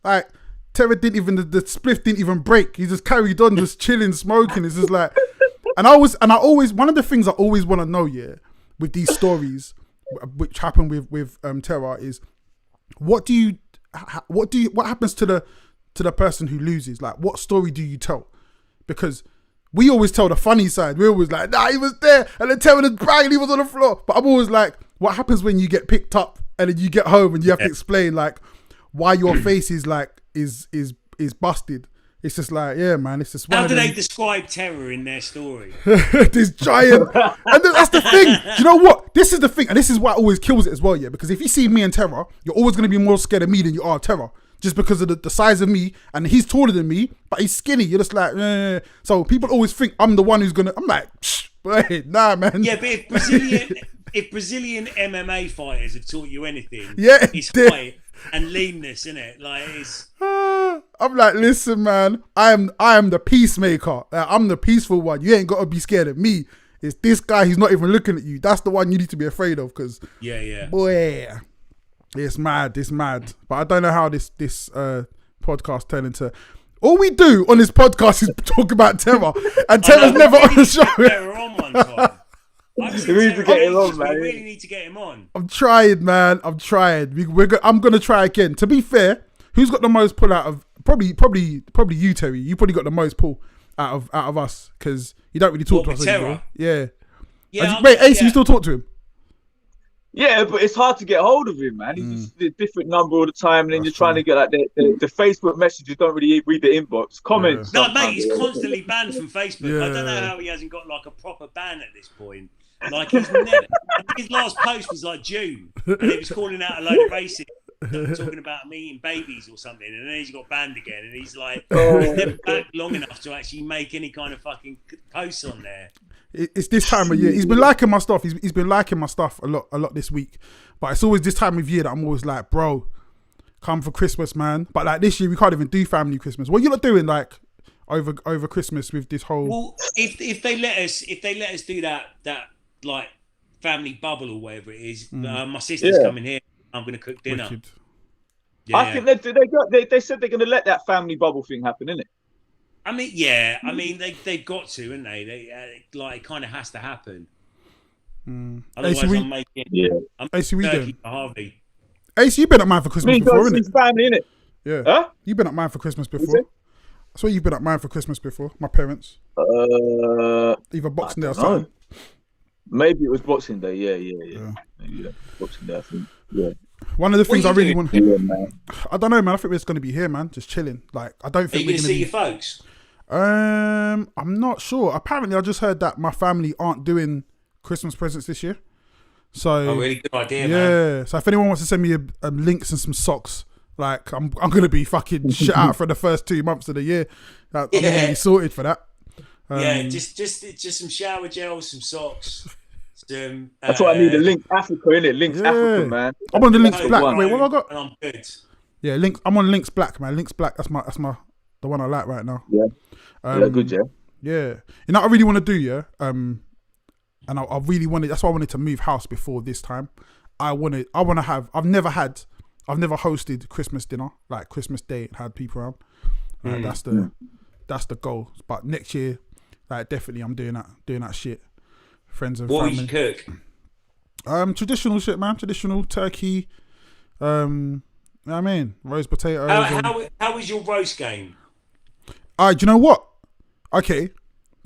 Like Terror didn't even, the spliff didn't even break. He just carried on, just chilling, smoking. It's just like, and I always, one of the things I always want to know, yeah, with these stories, which happen with Terror, is what happens to the person who loses? Like, what story do you tell? Because we always tell the funny side. We're always like, nah, he was there, and then Terror was bragging, he was on the floor. But I'm always like, what happens when you get picked up and then you get home and you have to explain like why your face is like is busted? It's just like, yeah, man. It's just. How do they describe Terror in their story? This giant, and that's the thing. You know what? This is the thing, and this is what always kills it as well. Yeah, because if you see me and Terror, you're always going to be more scared of me than you are of Terror, just because of the size of me, and he's taller than me, but he's skinny. You're just like, so people always think I'm the one who's gonna. I'm like, wait, nah, man. Yeah, but if Brazilian MMA fighters have taught you anything, it's height and leanness, isn't it? Like it's. I'm like, listen, man. I am the peacemaker. I'm the peaceful one. You ain't got to be scared of me. It's this guy who's not even looking at you. That's the one you need to be afraid of. Because boy, it's mad. It's mad. But I don't know how this podcast turned into. All we do on this podcast is talk about Terror, and Terror's never on the show. Terror on one time. We need to get him on, man. We really need to get him on. I'm trying, man. I'm trying. I'm gonna try again. To be fair, who's got the most pull out of? Probably you, Terry. You probably got the most pull out of us because you don't really talk to us anymore. Yeah. Wait, Ace, you still talk to him? Yeah, but it's hard to get hold of him, man. He's just a different number all the time, and then you're trying to get like the Facebook messages. Don't really read the inbox comments. No, mate, he's constantly banned from Facebook. I don't know how he hasn't got like a proper ban at this point. Like he's never. His last post was like June, and he was calling out a load of racists. Talking about me eating babies or something, and then he's got banned again, and he's like, he's never back long enough to actually make any kind of fucking posts on there. It's this time of year. He's been liking my stuff. He's been liking my stuff a lot this week, but it's always this time of year that I'm always like, bro, come for Christmas, man. But like this year, we can't even do family Christmas. What are you lot doing like over Christmas with this whole? Well, if they let us do that like family bubble or whatever it is, my sister's coming here. I'm going to cook dinner. Yeah, I think they said they're going to let that family bubble thing happen, innit? I mean, they've got to, haven't they? They like it kind of has to happen. Otherwise, I'm making. AC, we doing? Harvey. AC, you've been at mine for Christmas before, innit? Family, innit? Yeah. Huh? You've been at mine for Christmas before. I swear you've been at mine for Christmas before. My parents. Either Boxing Day or something. Maybe it was Boxing Day. Yeah. Maybe Boxing Day, I think. Yeah. One of the things I really want. Man. I don't know, man. I think we're just going to be here, man. Just chilling. Like, I don't think we're going to see your folks. I'm not sure. Apparently, I just heard that my family aren't doing Christmas presents this year. So, really good idea, man. Yeah. So if anyone wants to send me links and some socks, like I'm going to be fucking shit out for the first 2 months of the year. I'm really sorted for that. Just some shower gels, some socks. That's what I need. The Links Africa, innit? Links Africa, man. I'm on the Links Black. Wait, what have I got? And I'm good. Yeah, Links. I'm on Links Black, man. Links Black. That's my the one I like right now. Yeah. Good, yeah. Yeah. You know what I really want to do, yeah? And I really wanted. That's why I wanted to move house before this time. I have. I've never hosted Christmas dinner, like Christmas Day, and had people around. That's the goal. But next year, like definitely, I'm doing that shit. Friends and family. What would you cook? Traditional shit, man. Traditional turkey. You know what I mean? Roast potatoes. How was your roast game? Do you know what? Okay.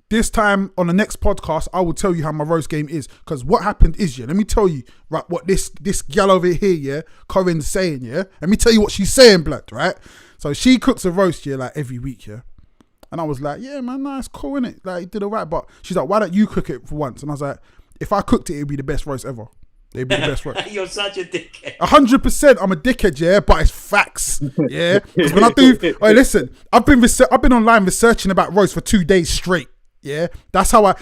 This time on the next podcast, I will tell you how my roast game is. Because what happened is, let me tell you, right, what this gal over here, Corinne's saying, Let me tell you what she's saying, blood, right? So she cooks a roast, like every week, And I was like, yeah, man, it's cool, innit? Like, you did all right. But she's like, why don't you cook it for once? And I was like, if I cooked it, it'd be the best roast ever. It'd be the best roast. You're such a dickhead. 100%. I'm a dickhead, but it's facts. Yeah. Because when I do, hey, listen, I've been online researching about roast for 2 days straight. Yeah. That's how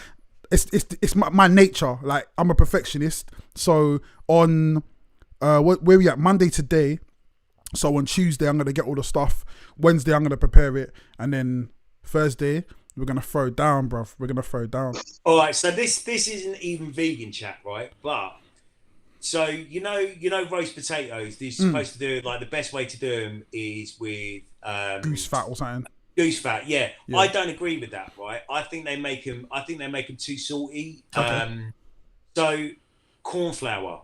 it's my nature. Like I'm a perfectionist. So on where we at Monday today. So on Tuesday I'm gonna get all the stuff. Wednesday I'm gonna prepare it, and then Thursday we're gonna throw down, bruv. We're gonna throw down. All right, so this isn't even vegan chat, right? But so you know roast potatoes. They're supposed to do like the best way to do them is with Goose fat or something. Goose fat, yeah. I don't agree with that, right? I think they make them too salty. Okay. So corn flour.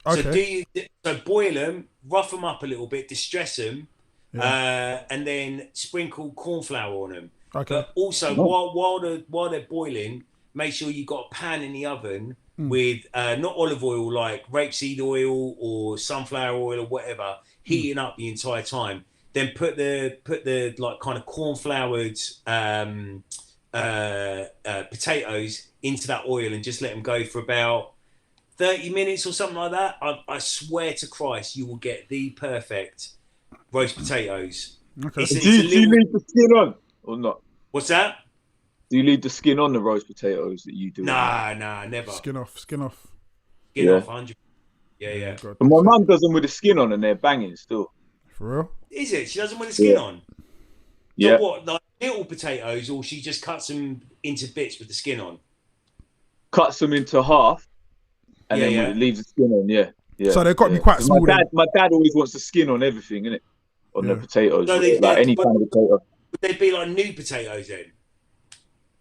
Okay. So boil them, rough them up a little bit, distress them, and then sprinkle corn flour on them. Okay. But also while they're boiling, make sure you got a pan in the oven with not olive oil, like rapeseed oil or sunflower oil or whatever, heating up the entire time. Then put the like kind of corn floured potatoes into that oil and just let them go for about 30 minutes or something like that. I swear to Christ, you will get the perfect roast potatoes. Okay. Do you leave the skin on or not? What's that? Do you leave the skin on the roast potatoes that you do? Nah, never. Skin off. Skin off, 100%. Yeah. God. But my mum does them with the skin on and they're banging still. For real? Is it? She doesn't want the skin on? Yeah. So what, like little potatoes, or she just cuts them into bits with the skin on? Cuts them into half and then leaves the skin on, yeah. So they've got to be quite small. My dad always wants the skin on everything, innit? On the potatoes. No, like any kind of potato. Would they be like new potatoes then?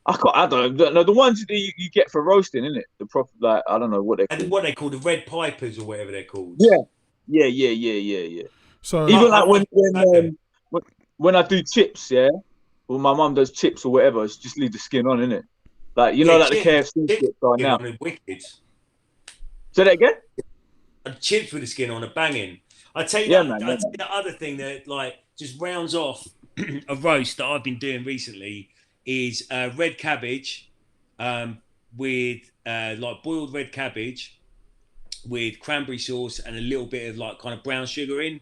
I don't know. The ones that you get for roasting, innit? The proper, like, I don't know what they're called. And what they call the red pipers or whatever they're called. Yeah. So even like when I do chips, well, my mum does chips or whatever, it's just leave the skin on, innit? Like, you know, like chips, the KFC chips are now. Wicked. Say that again? Chips with the skin on are banging. I tell you the other thing that like just rounds off a roast that I've been doing recently is red cabbage with like boiled red cabbage with cranberry sauce and a little bit of like kind of brown sugar in.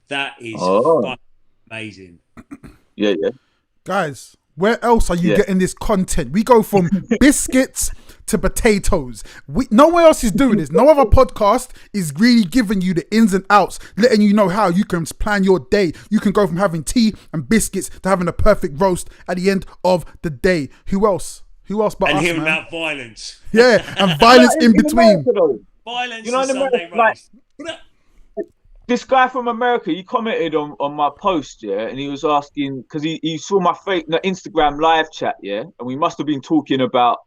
That is amazing. Yeah. Guys, where else are you getting this content? We go from biscuits to potatoes. Nowhere else is doing this. No other podcast is really giving you the ins and outs, letting you know how you can plan your day. You can go from having tea and biscuits to having a perfect roast at the end of the day. Who else? Who else but us, man? And hearing about violence. Yeah, and violence in between. Violence, you know, and Sunday roast. This guy from America, he commented on my post, and he was asking, because he saw my Instagram live chat, and we must have been talking about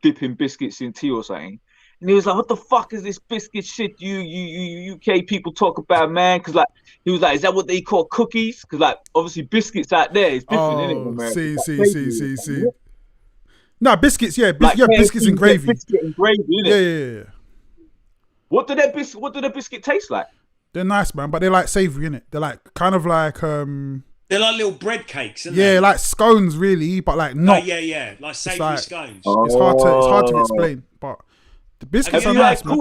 dipping biscuits in tea or something. And he was like, what the fuck is this biscuit shit you UK people talk about, man? Because like, he was like, is that what they call cookies? Because like, obviously biscuits out there is different, isn't it, in America? See. No, biscuits, biscuits and gravy. Biscuit and gravy, innit? Yeah. What do the biscuit taste like? They're nice, man, but they're like savoury, innit? They're like kind of like they're like little bread cakes, aren't they? Yeah, like scones, really, but like not. Yeah, like savoury scones. It's hard to explain, but the biscuits are nice, man.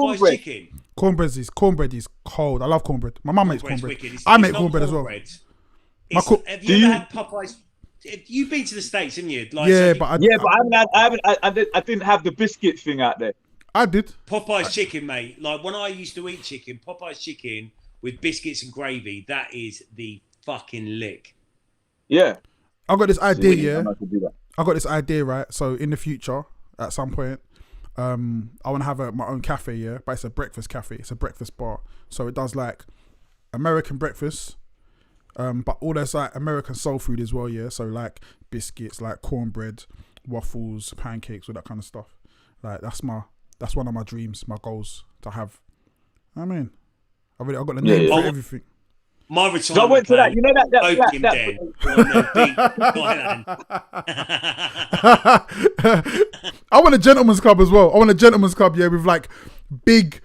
Cornbread is cold. I love cornbread. My mum makes cornbread. I make cornbread as well. Have you ever had Popeyes? You've been to the States, haven't you? Like, but I didn't have the biscuit thing out there. I did. Popeye's chicken, mate. Like when I used to eat chicken, Popeye's chicken with biscuits and gravy, that is the fucking lick. Yeah. I got this idea, I got this idea, right? So in the future, at some point, I want to have my own cafe, but it's a breakfast cafe. It's a breakfast bar. So it does like American breakfast, but all that's like American soul food as well, So like biscuits, like cornbread, waffles, pancakes, all that kind of stuff. Like that's one of my dreams, my goals to have. I mean, I've got the name for everything. My retirement. So I went to that. You know I want a gentleman's club as well. I want a gentleman's club, with like big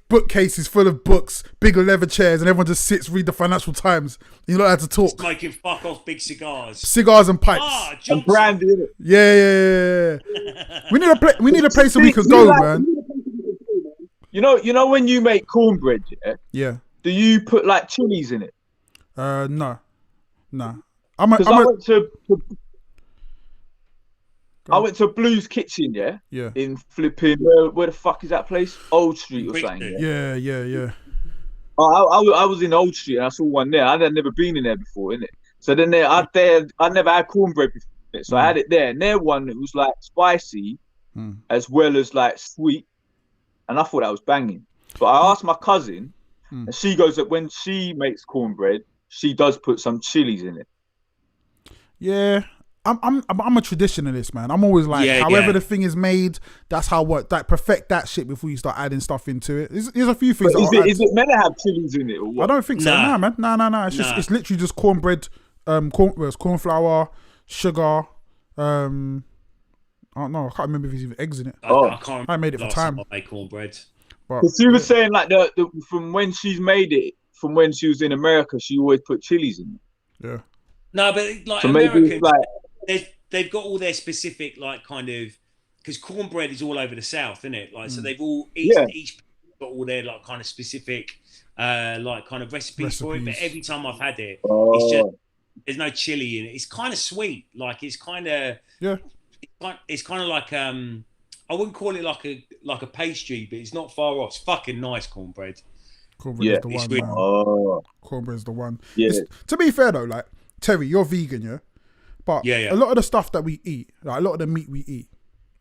bookcases full of books, big leather chairs, and everyone just sits, read the Financial Times. You don't have to talk. Smoking fuck off big cigars and pipes. And brandy, innit? Yeah. We need a place where we can go, man. You know when you make cornbread, Yeah. Do you put like chilies in it? No. I went to Blue's Kitchen, yeah, Yeah. in flipping where the fuck is that place? Old Street or something. Yeah. Yeah. I was in Old Street and I saw one there. I had never been in there before, innit? So then I never had cornbread before, so I had it there. And their one, it was like spicy as well as like sweet, and I thought that was banging. But I asked my cousin, and she goes that when she makes cornbread, she does put some chilies in it. Yeah. I'm a traditionalist, man. I'm always like, however the thing is made, that's how like perfect that shit before you start adding stuff into it. There's a few things. Is it meant to have chilies in it or what? I don't think so. Nah, man. No. It's literally just cornbread, corn flour, sugar. I don't know. I can't remember if there's even eggs in it. I can't. I made it for time. I made cornbread. Because she was saying like the from when she's made it, from when she was in America, she always put chilies in it. Yeah. No, but like so Americans, they've got all their specific like kind of, because cornbread is all over the South, isn't it? Like so they've all each got all their like kind of specific like kind of recipes for it. But every time I've had it, it's just there's no chili in it. It's kind of sweet, like it's kind of it's kind of like I wouldn't call it like a pastry, but it's not far off. It's fucking nice cornbread. Cornbread is the one. Really, cornbread is the one. Yeah. To be fair though, like Terry, you're vegan, yeah. But a lot of the stuff that we eat, like a lot of the meat we eat,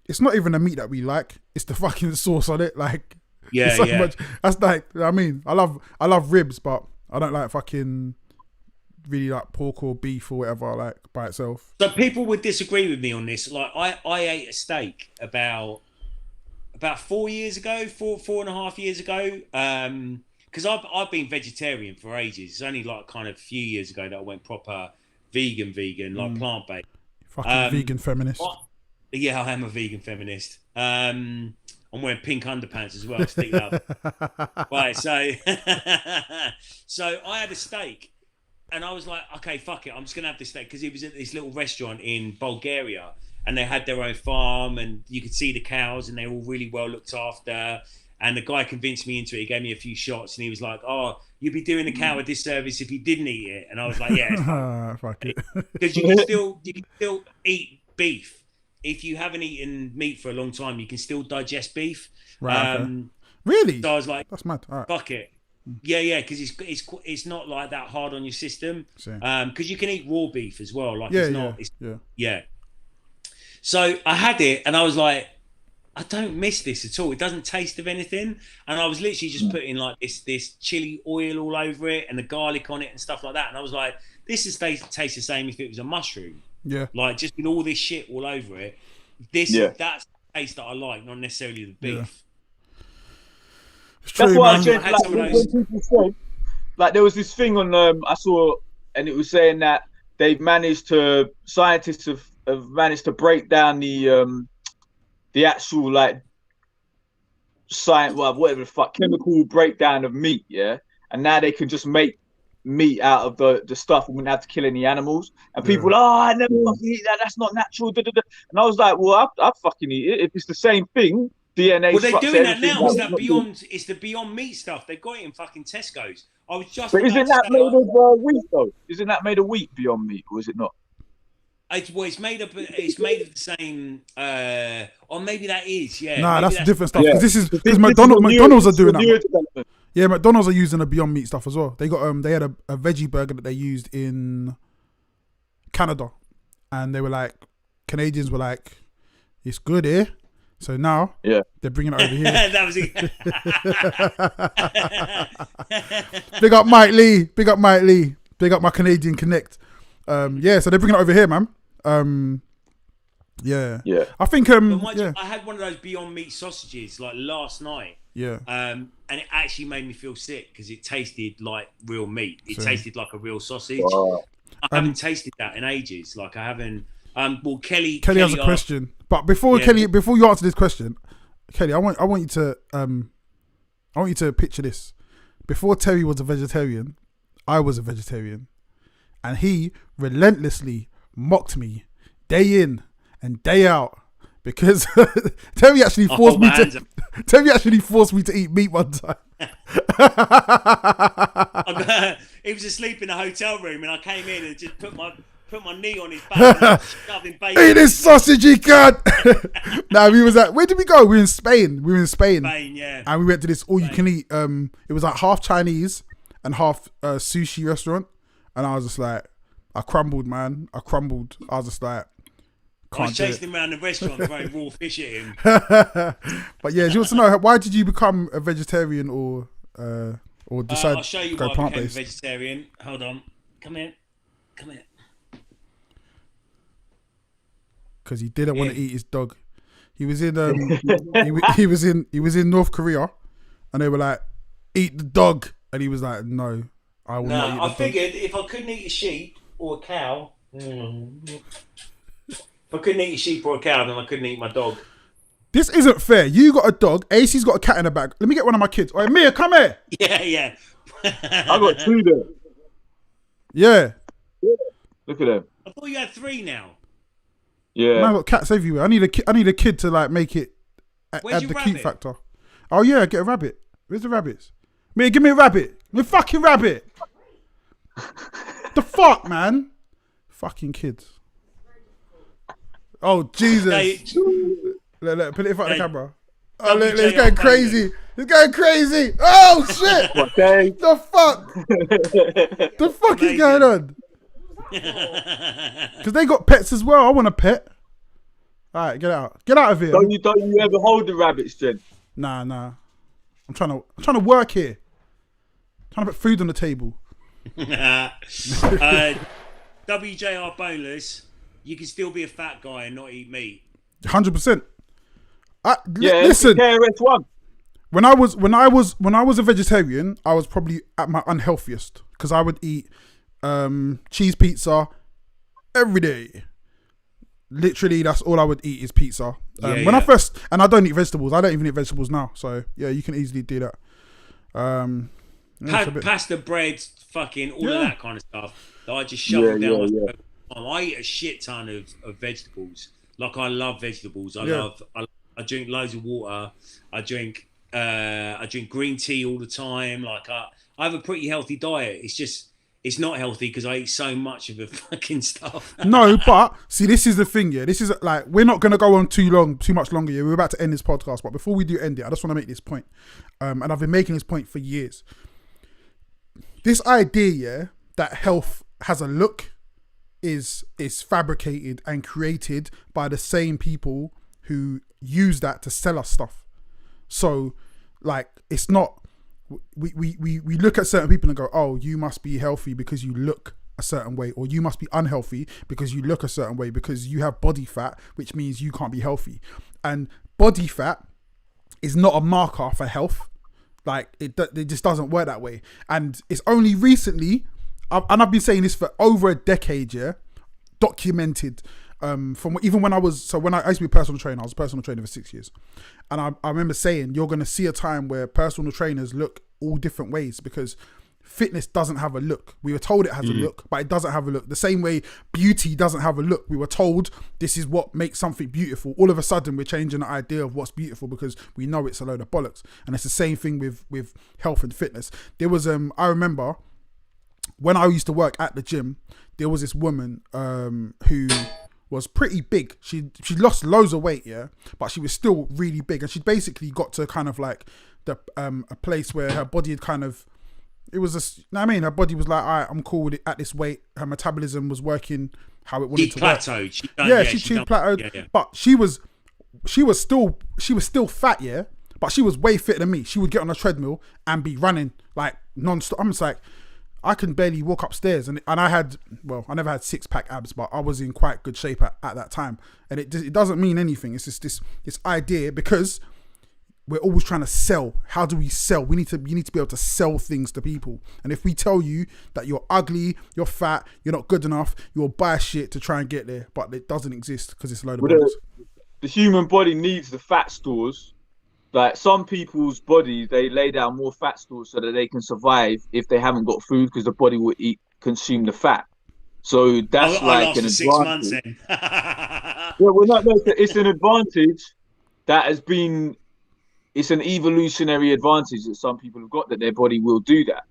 it's not even the meat that we like. It's the fucking sauce on it. Like, much. That's like, I mean, I love ribs, but I don't like fucking really like pork or beef or whatever, like by itself. So people would disagree with me on this. Like, I ate a steak about 4 years ago, four and a half years ago. Because I've been vegetarian for ages. It's only like kind of a few years ago that I went proper vegan, like plant-based. Fucking vegan feminist. Yeah, I am a vegan feminist. I'm wearing pink underpants as well. Stick it up. Right, so I had a steak, and I was like, okay, fuck it, I'm just gonna have this steak because it was at this little restaurant in Bulgaria, and they had their own farm, and you could see the cows, and they were all really well looked after. And the guy convinced me into it. He gave me a few shots, and he was like, "Oh, you'd be doing the cow a disservice if you didn't eat it." And I was like, "Yeah, fuck it," because you can still eat beef if you haven't eaten meat for a long time. You can still digest beef. Right. Okay. Really? So I was like, "That's mad." All right. Fuck it. Yeah, because it's not like that hard on your system. Because you can eat raw beef as well. Like yeah. So I had it, and I was like, I don't miss this at all. It doesn't taste of anything. And I was literally just putting like this chili oil all over it and the garlic on it and stuff like that. And I was like, this is taste the same if it was a mushroom. Yeah. Like just with all this shit all over it. That's the taste that I like, not necessarily the beef. Yeah. It's true, that's why man. I said, like, when people said, like there was this thing on I saw, and it was saying that scientists have managed to break down the actual like science, whatever the fuck, chemical breakdown of meat, and now they can just make meat out of the stuff and wouldn't have to kill any animals. And people, I never fucking eat that. That's not natural. And I was like, well, I'd fucking eat it if it's the same thing. DNA. Well, they're doing that now. It's the Beyond Meat stuff. They got it in fucking Tesco's. I was just. But isn't that made of wheat though? Isn't that made of wheat, Beyond Meat, or is it not? It's made of the same, or maybe that is, Nah, that's different stuff. Because McDonald's are doing that. Yeah, McDonald's are using the Beyond Meat stuff as well. They got they had a veggie burger that they used in Canada, and they were like, Canadians were like, it's good here. So now they're bringing it over here. That was it. Big up Mike Lee. Big up my Canadian Connect. So they're bringing it over here, man. I think I had one of those Beyond Meat sausages like last night. And it actually made me feel sick because it tasted like real meat. It tasted like a real sausage. Wow. I haven't tasted that in ages. Like I haven't. Well, Kelly has a question, but before you answer this question, Kelly, I want you to picture this. Before Terry was a vegetarian, I was a vegetarian. And he relentlessly mocked me day in and day out because Terry actually forced me to eat meat one time. He was asleep in a hotel room and I came in and just put my put my knee on his back and shoved him bacon. Eat this sausage, you cunt. Nah, we was at, where did we go? We were in Spain. Spain, yeah. And we went to this all-you-can-eat. It was like half Chinese and half sushi restaurant. And I was just like, I crumbled, man. I was just like, I was chasing him around the restaurant throwing raw fish at him. But yeah, do you want to know why did you become a vegetarian or decide I'll show you to go why I became a plant-based? vegetarian. Hold on. Come here. Because he didn't want to eat his dog. He was in he was in North Korea, and they were like, eat the dog, and he was like, no, I will not eat the dog. I figured if I couldn't eat a sheep or a cow, if I couldn't eat a sheep or a cow, then I couldn't eat my dog. This isn't fair. You got a dog. AC's got a cat in the back. Let me get one of my kids. All right, Mia, come here. Yeah. I got 2 there. Yeah. Look at them. I thought you had 3 now. Yeah. Man, I've got cats everywhere. I need a kid to like make it Where's add your the rabbit? cute factor. Oh yeah, get a rabbit. Where's the rabbits? Mia, give me a rabbit. Give me a fucking rabbit. The fuck, man. Fucking kids. Oh Jesus. Look, put it in front of the camera. Oh, look, it's going crazy. It's going crazy. Oh, shit. Okay. The fuck? The fuck is going on? Because they got pets as well. I want a pet. All right, get out. Get out of here. Don't you ever hold the rabbits, Jen? Nah. I'm trying to work here. Trying to put food on the table. WJR boneless. You can still be a fat guy and not eat meat. 100%. Yeah, listen. KRS-One. When I was a vegetarian, I was probably at my unhealthiest because I would eat cheese pizza every day. Literally, that's all I would eat is pizza. When I first, and I don't eat vegetables. I don't even eat vegetables now. So yeah, you can easily do that. Pasta, bread, fucking all of that kind of stuff that I just shovel down. I eat a shit ton of vegetables. Like I love vegetables. I drink loads of water. I drink green tea all the time. Like I have a pretty healthy diet. It's just it's not healthy because I eat so much of the fucking stuff. No, but see, this is the thing. Yeah, this is like we're not gonna go on too much longer. Yeah, we're about to end this podcast, but before we do end it, I just want to make this point. And I've been making this point for years. This idea, yeah, that health has a look is fabricated and created by the same people who use that to sell us stuff. So like it's not we look at certain people and go, oh, you must be healthy because you look a certain way, or you must be unhealthy because you look a certain way because you have body fat, which means you can't be healthy. And body fat is not a marker for health. Like it just doesn't work that way. And it's only recently, and I've been saying this for over a decade, yeah, documented. From even when I used to be a personal trainer, I was a personal trainer for 6 years, and I remember saying you're going to see a time where personal trainers look all different ways because fitness doesn't have a look. We were told it has a look, but it doesn't have a look. The same way beauty doesn't have a look. We were told this is what makes something beautiful. All of a sudden, we're changing the idea of what's beautiful because we know it's a load of bollocks. And it's the same thing with health and fitness. There was I remember when I used to work at the gym, there was this woman who was pretty big. She lost loads of weight, yeah, but she was still really big, and she basically got to kind of like the a place where her body had kind of, it was you know what I mean, her body was like, all right, I'm cool with it at this weight. Her metabolism was working how it wanted to work. She plateaued. Yeah. But she was still fat, yeah, but she was way fitter than me. She would get on a treadmill and be running like non-stop. I'm just like, I can barely walk upstairs, and I never had 6-pack abs, but I was in quite good shape at that time. And it doesn't mean anything. It's just this idea, because we're always trying to sell. How do we sell? You need to be able to sell things to people. And if we tell you that you're ugly, you're fat, you're not good enough, you'll buy shit to try and get there, but it doesn't exist because it's a load of bullshit. The human body needs the fat stores. Like some people's bodies, they lay down more fat stores so that they can survive if they haven't got food, because the body will consume the fat. So that's like an advantage. 6 months then. Yeah, well, no, it's an advantage that has been. It's an evolutionary advantage that some people have got, that their body will do that.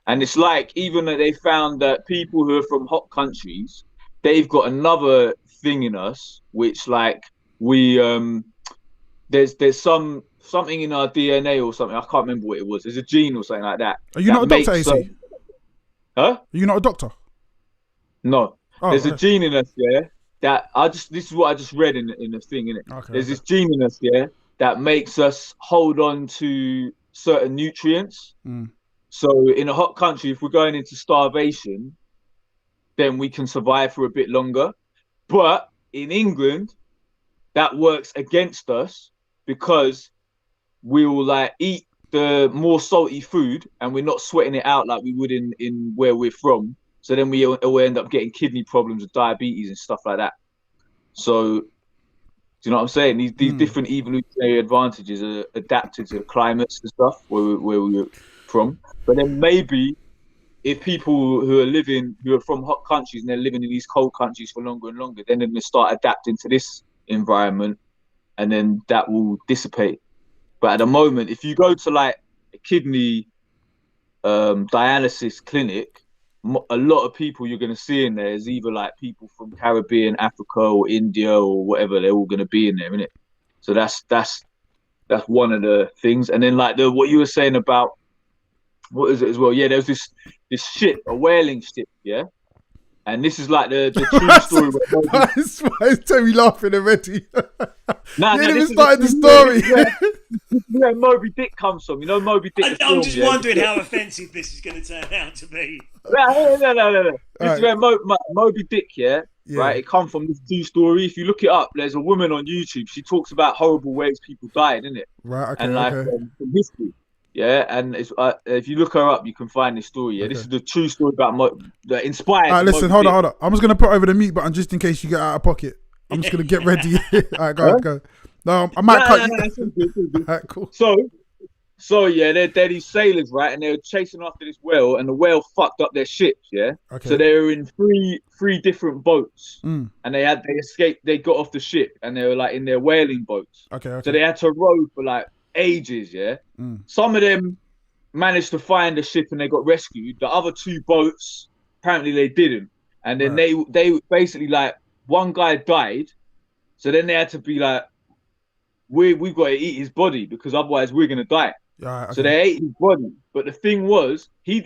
And it's like, even that they found that people who are from hot countries, they've got another thing in us, which like we there's something in our DNA or something. I can't remember what it was. There's a gene or something like that. Are you not a doctor, AC? Huh? Are you not a doctor? No. Oh, There's okay. a gene in us, yeah, that this is what I just read in the thing, innit? Okay, There's this gene in us, yeah, that makes us hold on to certain nutrients. So in a hot country, if we're going into starvation, then we can survive for a bit longer. But in England, that works against us because we'll like eat the more salty food and we're not sweating it out like we would in where we're from. So then we'll end up getting kidney problems and diabetes and stuff like that. So, do you know what I'm saying? These different evolutionary advantages are adapted to climates and stuff where we're from. But then maybe if people who are from hot countries and they're living in these cold countries for longer and longer, then they're going to start adapting to this environment, and then that will dissipate. But at the moment, if you go to like a kidney dialysis clinic, a lot of people you're going to see in there is either like people from Caribbean, Africa, or India, or whatever. They're all going to be in there, innit? So that's one of the things. And then like what you were saying about, what is it as well? Yeah, there's this ship, a whaling ship, yeah. And this is like the true story. Why is Terry laughing already? Nah, you didn't even started the story. Where Moby Dick comes from. You know Moby Dick. I'm just wondering how offensive this is going to turn out to be. No. This is where Moby Dick, yeah, right? It comes from this true story. If you look it up, there's a woman on YouTube. She talks about horrible ways people died, innit? Right, okay, and like from history. Yeah, and it's, if you look her up, you can find this story. Yeah, this is the true story about that inspired. All right, listen, hold on. I'm just gonna put over the mute button just in case you get out of pocket. I'm just gonna get ready. All right, go. No, I might cut you. All right, cool. So yeah, they're these sailors, right? And they were chasing after this whale, and the whale fucked up their ships. Yeah. Okay. So they were in three different boats, and they escaped. They got off the ship, and they were like in their whaling boats. Okay. So they had to row for like ages. Yeah. Some of them managed to find the ship and they got rescued. The other two boats, apparently they didn't. And then they basically like, one guy died, so then they had to be like, we've got to eat his body because otherwise we're gonna die. Okay. So they ate his body. But the thing was, he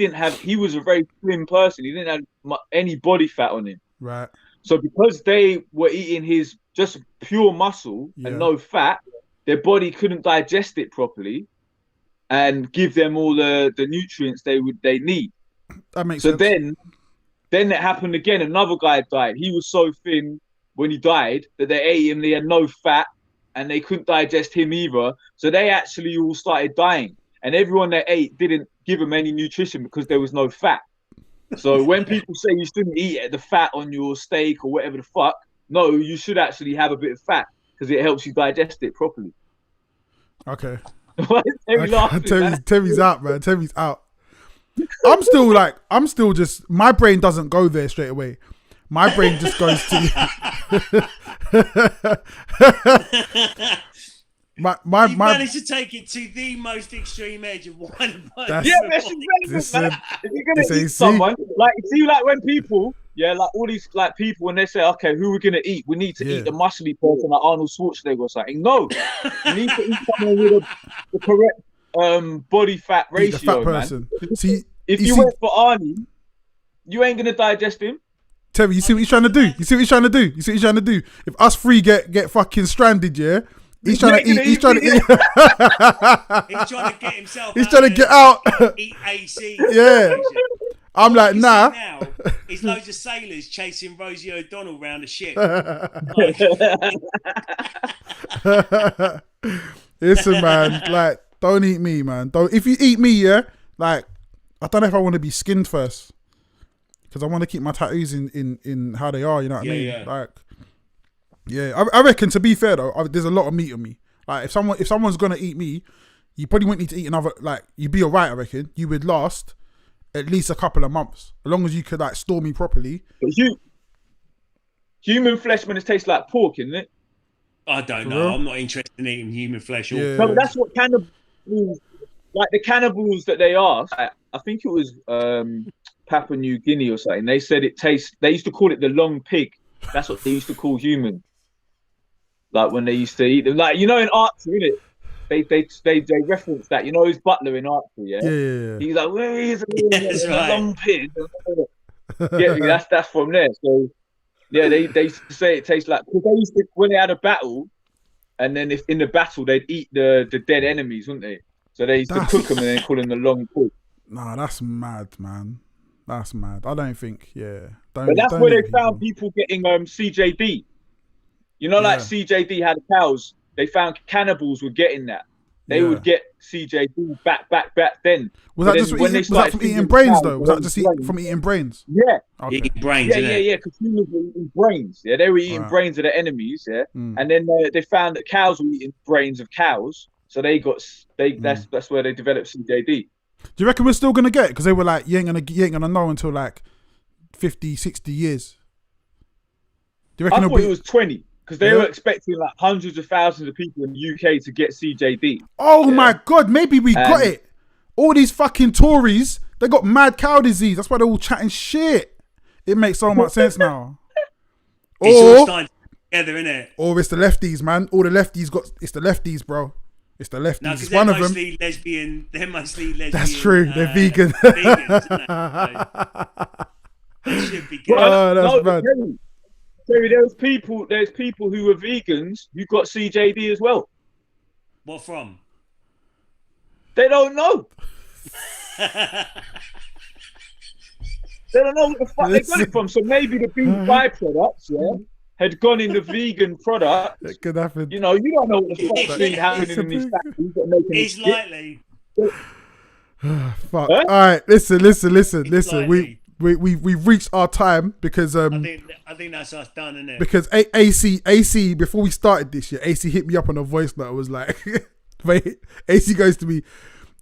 was a very slim person. He didn't have any body fat on him. Right. So because they were eating his just pure muscle and no fat, their body couldn't digest it properly and give them all the nutrients they need. That makes sense. So then it happened again. Another guy died. He was so thin when he died that they ate him. They had no fat and they couldn't digest him either. So they actually all started dying. And everyone they ate didn't give them any nutrition because there was no fat. So when people say you shouldn't eat the fat on your steak or whatever the fuck, no, you should actually have a bit of fat because it helps you digest it properly. Okay. Terry's out, man. Terry's out. I'm still just, my brain doesn't go there straight away. My brain just goes to my managed to take it to the most extreme edge of one. That's relevant, man. If you're gonna eat someone, like when people, like all these like people, when they say, okay, who we're gonna eat, we need to eat the muscly person like Arnold Schwarzenegger or something. No, you need to eat someone with the correct body fat ratio, fat person. Man. See, if you went for Arnie, you ain't gonna digest him. Terry, you see what he's trying to do? You see what he's trying to do? If us three get fucking stranded, he's trying to eat. He's trying to eat. He's trying to get himself. He's trying to get out. Eat AC. Yeah. I'm like, nah. Now, it's loads of sailors chasing Rosie O'Donnell around a ship. Listen, man. Like, don't eat me, man. If you eat me, like, I don't know if I want to be skinned first. Because I want to keep my tattoos in how they are, you know what I mean? Like, I reckon, to be fair though, there's a lot of meat on me. Like, if someone's gonna eat me, you probably wouldn't need to eat another. Like, you'd be alright. I reckon you would last at least a couple of months, as long as you could like store me properly. But human flesh, man, it tastes like pork, isn't it? I don't know. I'm not interested in eating human flesh. No, but that's what cannibals, like the cannibals that they are. I think it was Papua New Guinea or something. They said it tastes. They used to call it the long pig. That's what they used to call human. Like when they used to eat them, like in archery, innit? They reference that. His butler in archery, yeah. Yeah. He's like, where is That's the right. long pig? Yeah, that's from there. So yeah, they used to say it tastes like, because they used to, when they had a battle, and then if in the battle they'd eat the dead enemies, wouldn't they? So they used to cook them and then call them the long pig. Nah, that's mad, man. That's mad. I don't think, But that's where they found people getting CJD. Like CJD had cows. They found cannibals were getting that. They would get CJD back then. Was that just was that from eating brains though? Was that just from eating brains? Yeah. Okay. Eating brains. Yeah. Because humans were eating brains. Yeah, they were eating brains of their enemies. Yeah, and then they found that cows were eating brains of cows. So that's where they developed CJD. Do you reckon we're still gonna get it? Because they were like, you ain't gonna know until like 50, 60 years. Do you reckon I thought it was 20. Because they were expecting like hundreds of thousands of people in the UK to get CJD. Oh my God, maybe we got it. All these fucking Tories, they got mad cow disease. That's why they're all chatting shit. It makes so much sense now. It's all starting together, innit? Or it's the lefties, man. All the lefties it's the lefties, bro. It's the lefties. No, it's one of them. They're mostly lesbian. That's true. They're vegan. Vegans, isn't it? They should be good. Oh, that's bad. Terry, there's people who were vegans who got CJD as well. What from? They don't know. They don't know what the fuck they got it from. So maybe the beef byproducts, had gone in the vegan product. It could happen. You don't know what the fuck's been happening in these factories. It's likely. Fuck. All right, listen. We've reached our time because I think that's us done, isn't it? Because AC before we started this year, AC hit me up on a voice note. I was like, wait, AC goes to me,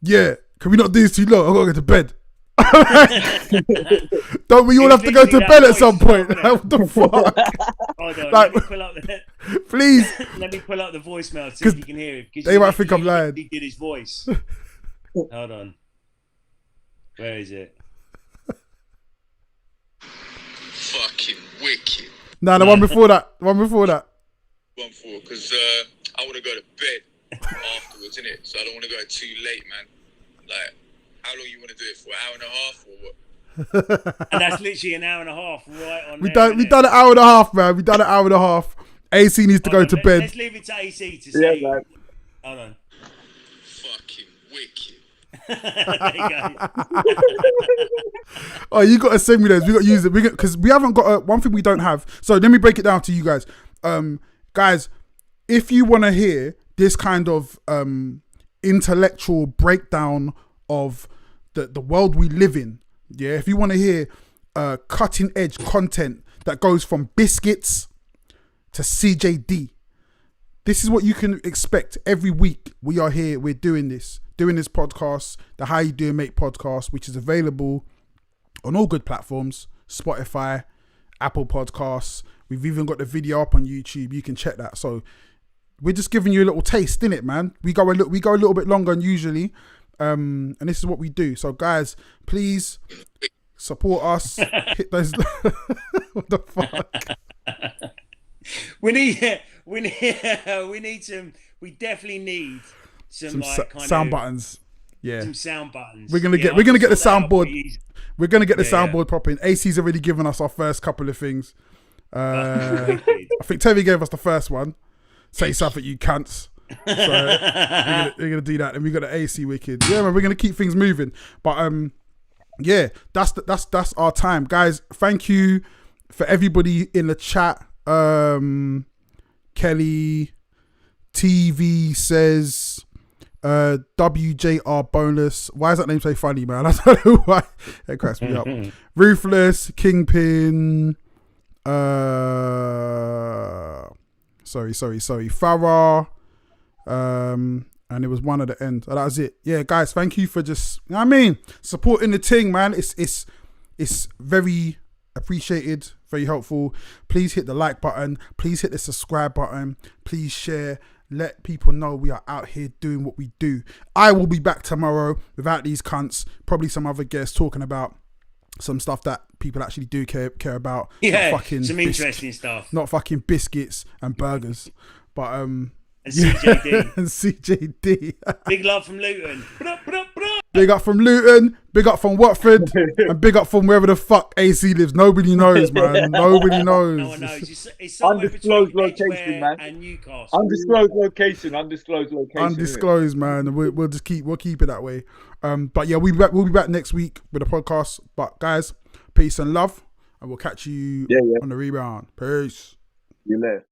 yeah, can we not do this too long? I gotta go to bed. Don't we all have to go to bed at some point? What the fuck? Hold on, Like, let me pull up please. Let me pull up the voicemail to see if you can hear it. They might think I'm lying. He did his voice. Hold on. Where is it? Fucking wicked. Nah, the one before that. One for, because I want to go to bed afterwards, innit? So I don't want to go too late, man. Like, how long you want to do it for? An hour and a half or what? And that's literally an hour and a half, right on. We done an hour and a half, man. We done an hour and a half. AC needs to go to bed. Let's leave it to AC to say. Yeah, man. Hold on. Fucking wicked. There you go. Oh, you got to send me those. We got to use it. Because we haven't got one thing we don't have. So let me break it down to you guys. Guys, if you want to hear this kind of intellectual breakdown of the world we live in, if you want to hear cutting edge content that goes from Biscuits to CJD, this is what you can expect every week. We are here. We're doing this podcast, the How You Doing Mate podcast, which is available on all good platforms, Spotify, Apple Podcasts. We've even got the video up on YouTube. You can check that. So we're just giving you a little taste, innit, man? We go a little bit longer than usually, and this is what we do. So guys, please support us. Hit those. What the fuck? We definitely need some like kind sound of buttons. Yeah. Some sound buttons. We're gonna get the soundboard. We're gonna get the soundboard popping. AC's already given us our first couple of things. I think Terry gave us the first one. Say something, you cunts. So we're gonna do that, and we got the AC wicked. Yeah, man, we're gonna keep things moving. But yeah, that's our time, guys. Thank you for everybody in the chat. Kelly TV says WJR bonus. Why is that name so funny, man? I don't know why. It cracks me up. Ruthless, Kingpin, sorry, Farah, and it was one at the end. Oh, that was it. Yeah, guys, thank you for just, you know what I mean, supporting the thing, man. It's very appreciated, very helpful. Please hit the like button. Please hit the subscribe button. Please share. let people know we are out here doing what we do. I will be back tomorrow without these cunts. Probably some other guests talking about some stuff that people actually do care about. Yeah, not fucking some interesting stuff. Not fucking biscuits and burgers. But and CJD. and CJD. Big love from Luton. Big up from Luton, big up from Watford, and big up from wherever the fuck AC lives. Nobody knows, man. Nobody knows. No one knows. It's somewhere Undisclosed between location, Edgware man. and Newcastle. Undisclosed location. Undisclosed, man. We'll just keep it that way. But yeah, we'll be back next week with a podcast. But guys, peace and love, and we'll catch you on the rebound. Peace. You later.